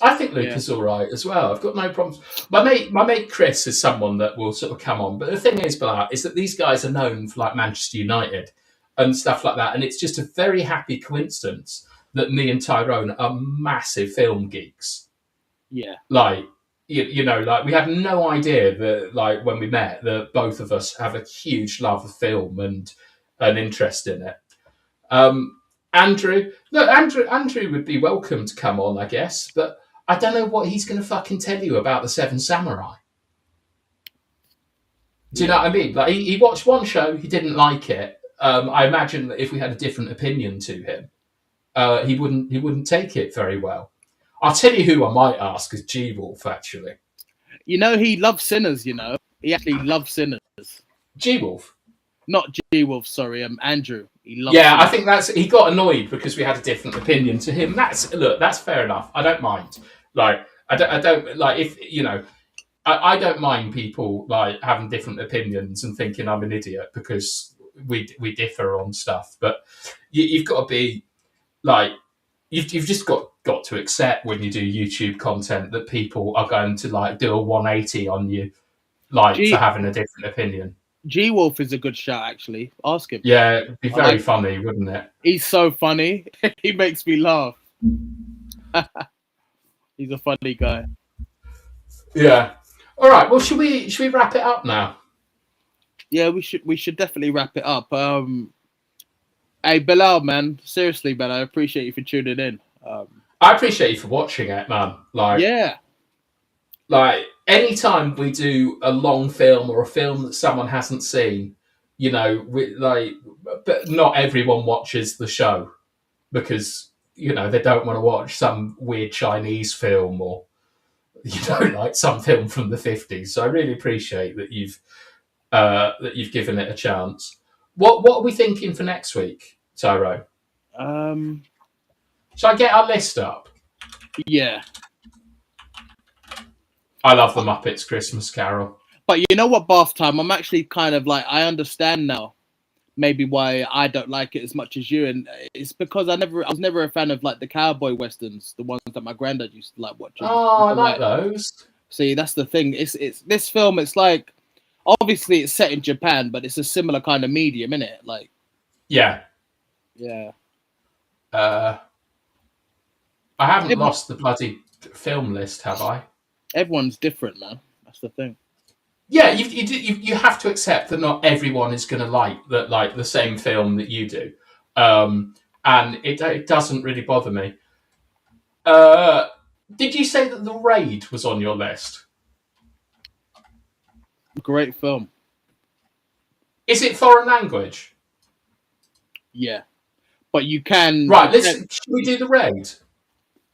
all right as well. I've got no problems. My mate Chris is someone that will sort of come on. But the thing is, is that these guys are known for like Manchester United and stuff like that, and it's just a very happy coincidence that me and Tyrone are massive film geeks. Yeah. Like, like we had no idea that, like, when we met, that both of us have a huge love of film and an interest in it. Andrew would be welcome to come on, I guess, but I don't know what he's going to fucking tell you about the Seven Samurai. Do you know what I mean? Like, he watched one show, he didn't like it. I imagine that if we had a different opinion to him, he wouldn't take it very well. I'll tell you who I might ask is G-Wolf, actually. He loves Sinners, He actually loves Sinners. G-Wolf? Not G-Wolf, sorry, Andrew. He loves Sinners. I think he got annoyed because we had a different opinion to him. That's fair enough. I don't mind. Like, I don't like, if, I don't mind people like having different opinions and thinking I'm an idiot because we differ on stuff. But you've got to be like, you've just got to accept when you do YouTube content that people are going to like do a 180 on you, like, for having a different opinion. G-Wolf is a good shout, actually. Ask him. Yeah, it'd be very funny, wouldn't it? He's so funny. He makes me laugh. He's a funny guy. Yeah. All right. Well, should we wrap it up now? Yeah, we should definitely wrap it up. Hey, Bilal, man. Seriously, man, I appreciate you for tuning in. I appreciate you for watching it, man. Like, yeah. Like, anytime we do a long film or a film that someone hasn't seen, but not everyone watches the show because, they don't want to watch some weird Chinese film or, like some film from the 50s. So I really appreciate that you've given it a chance. What are we thinking for next week, Tyrone? Shall I get our list up? Yeah. I love the Muppets Christmas Carol. But you know what, Bathtime? I'm actually kind of like, I understand now maybe why I don't like it as much as you, and it's because I was never a fan of like the cowboy westerns, the ones that my granddad used to like watching. Oh, I like those. See, that's the thing. It's this film. It's like, obviously it's set in Japan, but it's a similar kind of medium, isn't it? Like, yeah. I haven't lost the bloody film list, have I? Everyone's different, man. That's the thing. Yeah, you have to accept that not everyone is going to like the same film that you do, and it doesn't really bother me. Did you say that The Raid was on your list? Great film. Is it foreign language? Yeah, but you can. Right, should we do The Raid?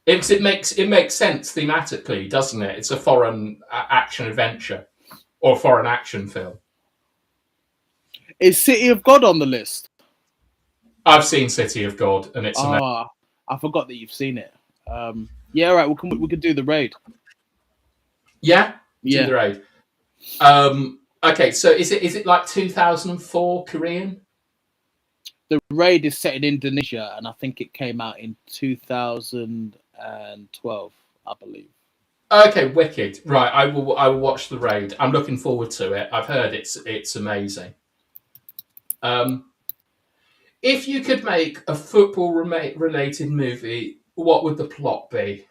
It makes sense thematically, doesn't it? It's a foreign action adventure. Or foreign action film. Is City of God on the list? I've seen City of God, and it's amazing. I forgot that you've seen it. Yeah, all right. We could do The Raid. Yeah, do The Raid. Okay, so is it like 2004 Korean? The Raid is set in Indonesia, and I think it came out in 2012, I believe. Okay, wicked. Right, I will watch The Raid. I'm looking forward to it. I've heard it's amazing. If you could make a football related movie, what would the plot be?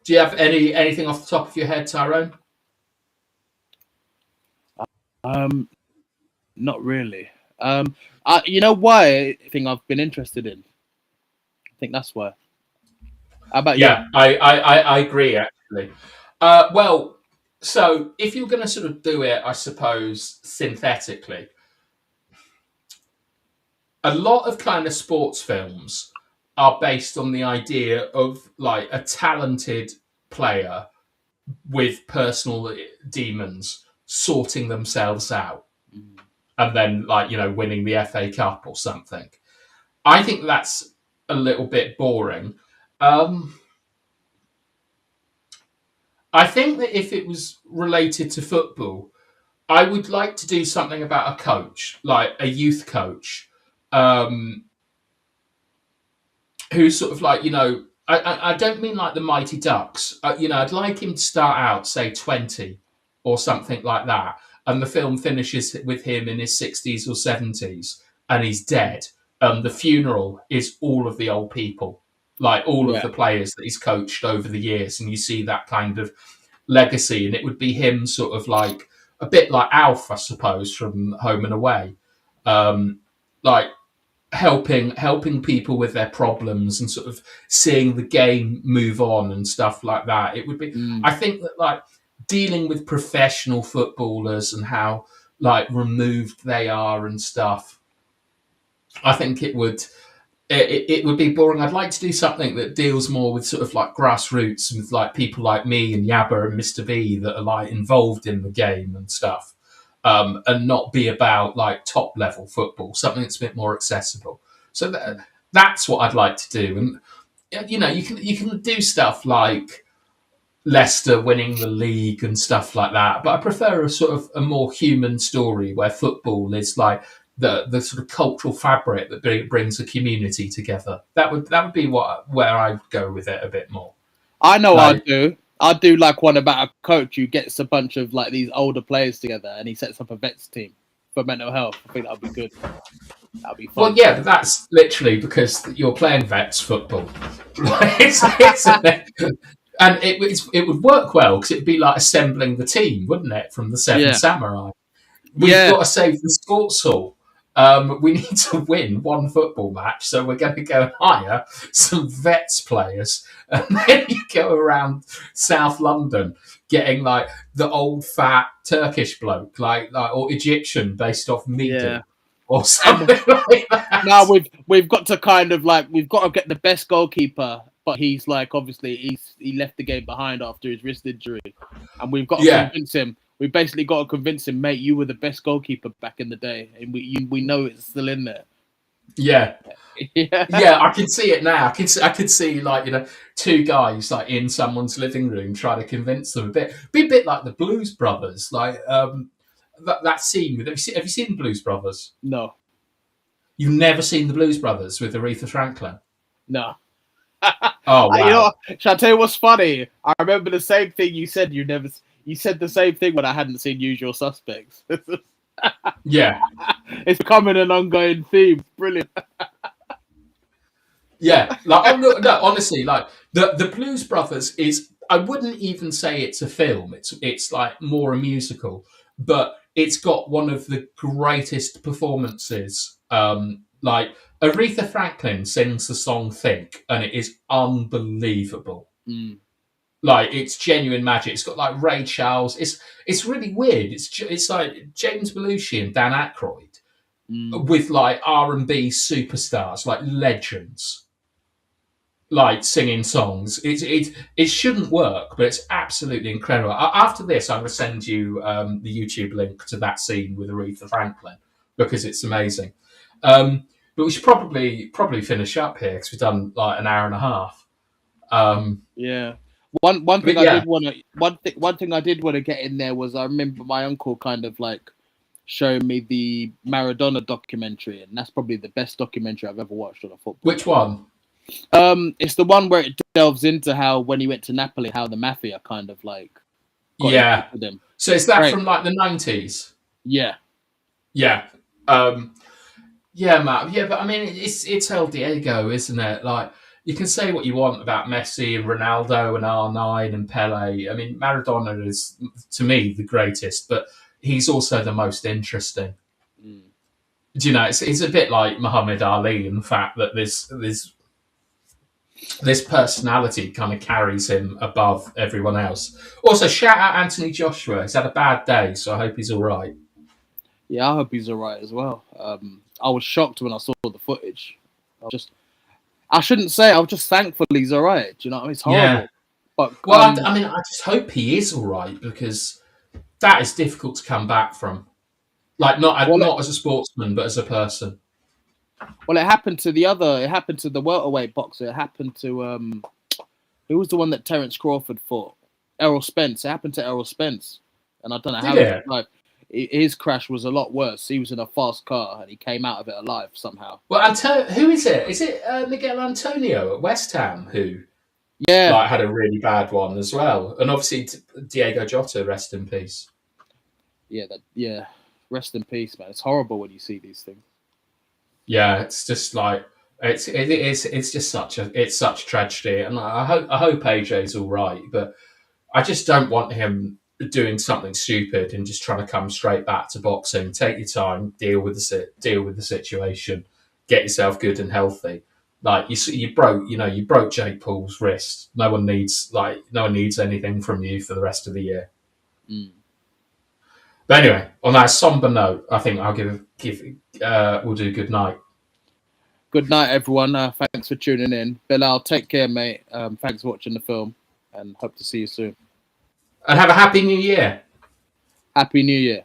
Do you have anything off the top of your head, Tyrone? Um, not really. You know why? Thing I've been interested in. I think that's why. How about you? Yeah, I agree, actually. Well, so if you're going to sort of do it, I suppose, synthetically, a lot of kind of sports films are based on the idea of like a talented player with personal demons sorting themselves out Mm. and then, like, winning the FA Cup or something. I think that's a little bit boring. Um, I think that if it was related to football, I would like to do something about a coach, like a youth coach, um, who's sort of like, I don't mean like the Mighty Ducks. I'd like him to start out, say, 20 or something like that. And the film finishes with him in his 60s or 70s and he's dead. The funeral is all of the old people, like all of Yeah. the players that he's coached over the years. And you see that kind of legacy. And it would be him sort of like a bit like Alf, I suppose, from Home and Away. Like, helping people with their problems and sort of seeing the game move on and stuff like that. It would be, Mm. I think that, like, dealing with professional footballers and how, like, removed they are and stuff, I think it would be boring. I'd like to do something that deals more with sort of like grassroots, with like people like me and Yabba and Mr. V that are like involved in the game and stuff, and not be about like top level football. Something that's a bit more accessible. So that's what I'd like to do. And you can do stuff like Leicester winning the league and stuff like that. But I prefer a sort of a more human story where football is like the sort of cultural fabric that brings a community together. That would be where I'd go with it a bit more. I know Like, I'd do like one about a coach who gets a bunch of like these older players together and he sets up a vets team for mental health. I think that'd be good. That'd be well, fun. yeah, but that's literally because you're playing vets football. And it would work well because it'd be like assembling the team, wouldn't it, from the Seven Yeah. Samurai? We've Yeah. got to save the sports hall. We need to win one football match, so we're going to go and hire some vets players, and then you go around South London getting like the old fat Turkish bloke, like or Egyptian based off Midu, Yeah. or something like that. Now we've got to kind of like we've got to get the best goalkeeper, but he's like obviously he left the game behind after his wrist injury, and we've got to convince him. We basically got to convince him, mate. You were the best goalkeeper back in the day, and we know it's still in there. Yeah. Yeah. Yeah, I can see it now. I could see like two guys like in someone's living room trying to convince them be a bit like the Blues Brothers, like that scene with have you seen the Blues Brothers? No. You've never seen the Blues Brothers with Aretha Franklin? No. Oh wow! You know, shall I tell you what's funny? I remember the same thing you said. You said the same thing when I hadn't seen Usual Suspects. Yeah, it's becoming an ongoing theme. Brilliant. yeah. Like, no, honestly, like the Blues Brothers is. I wouldn't even say it's a film. It's like more a musical, but it's got one of the greatest performances. Like Aretha Franklin sings the song "Think," and it is unbelievable. Mm. Like, it's genuine magic. It's got like Ray Charles. It's really weird. It's like James Belushi and Dan Aykroyd with like R&B superstars, like legends, like singing songs. It shouldn't work, but it's absolutely incredible. After this, I'm going to send you the YouTube link to that scene with Aretha Franklin because it's amazing. But we should probably finish up here because we've done like an hour and a half. Yeah. One thing I yeah. did want to one thing I did want to get in there was I remember my uncle kind of like showing me the Maradona documentary, and that's probably the best documentary I've ever watched on a football. Which one? It's the one where it delves into how when he went to Napoli, how the mafia kind of like got with him. So is that from like the 90s? Yeah. Yeah. Yeah, Matt. Yeah, but I mean, it's El Diego, isn't it? Like, you can say what you want about Messi and Ronaldo and R9 and Pele. I mean, Maradona is, to me, the greatest, but he's also the most interesting. Mm. Do you know, it's a bit like Muhammad Ali in the fact that this personality kind of carries him above everyone else. Also, shout out Anthony Joshua. He's had a bad day, so I hope he's all right. Yeah, I hope he's all right as well. I was shocked when I saw the footage. I shouldn't say. I was just thankful he's all right. Do you know what I mean? It's Yeah. horrible. But Well, I mean, I just hope he is all right because that is difficult to come back from. Like, well, not as a sportsman, but as a person. well, it happened to the other. It happened to the welterweight boxer. It happened to who was the one that Terence Crawford fought? Errol Spence. It happened to Errol Spence, and I don't know how Did he it? survived. His crash was a lot worse. He was in a fast car and he came out of it alive somehow. Well, who is it? Is it Miguel Antonio at West Ham who Yeah, like had a really bad one as well? And obviously Diego Jota, rest in peace. yeah. Rest in peace, man. It's horrible when you see these things. Yeah, it's just like it's just such tragedy, and I hope AJ's all right, but I just don't want him doing something stupid and just trying to come straight back to boxing. Take your time, deal with the situation, get yourself good and healthy. Like you broke Jake Paul's wrist. No one needs anything from you for the rest of the year. Mm. But anyway, on that somber note, I think I'll we'll do good night. Good night, everyone. Thanks for tuning in. Bilal, take care, mate. Thanks for watching the film, and hope to see you soon. And have a happy new year. Happy New Year.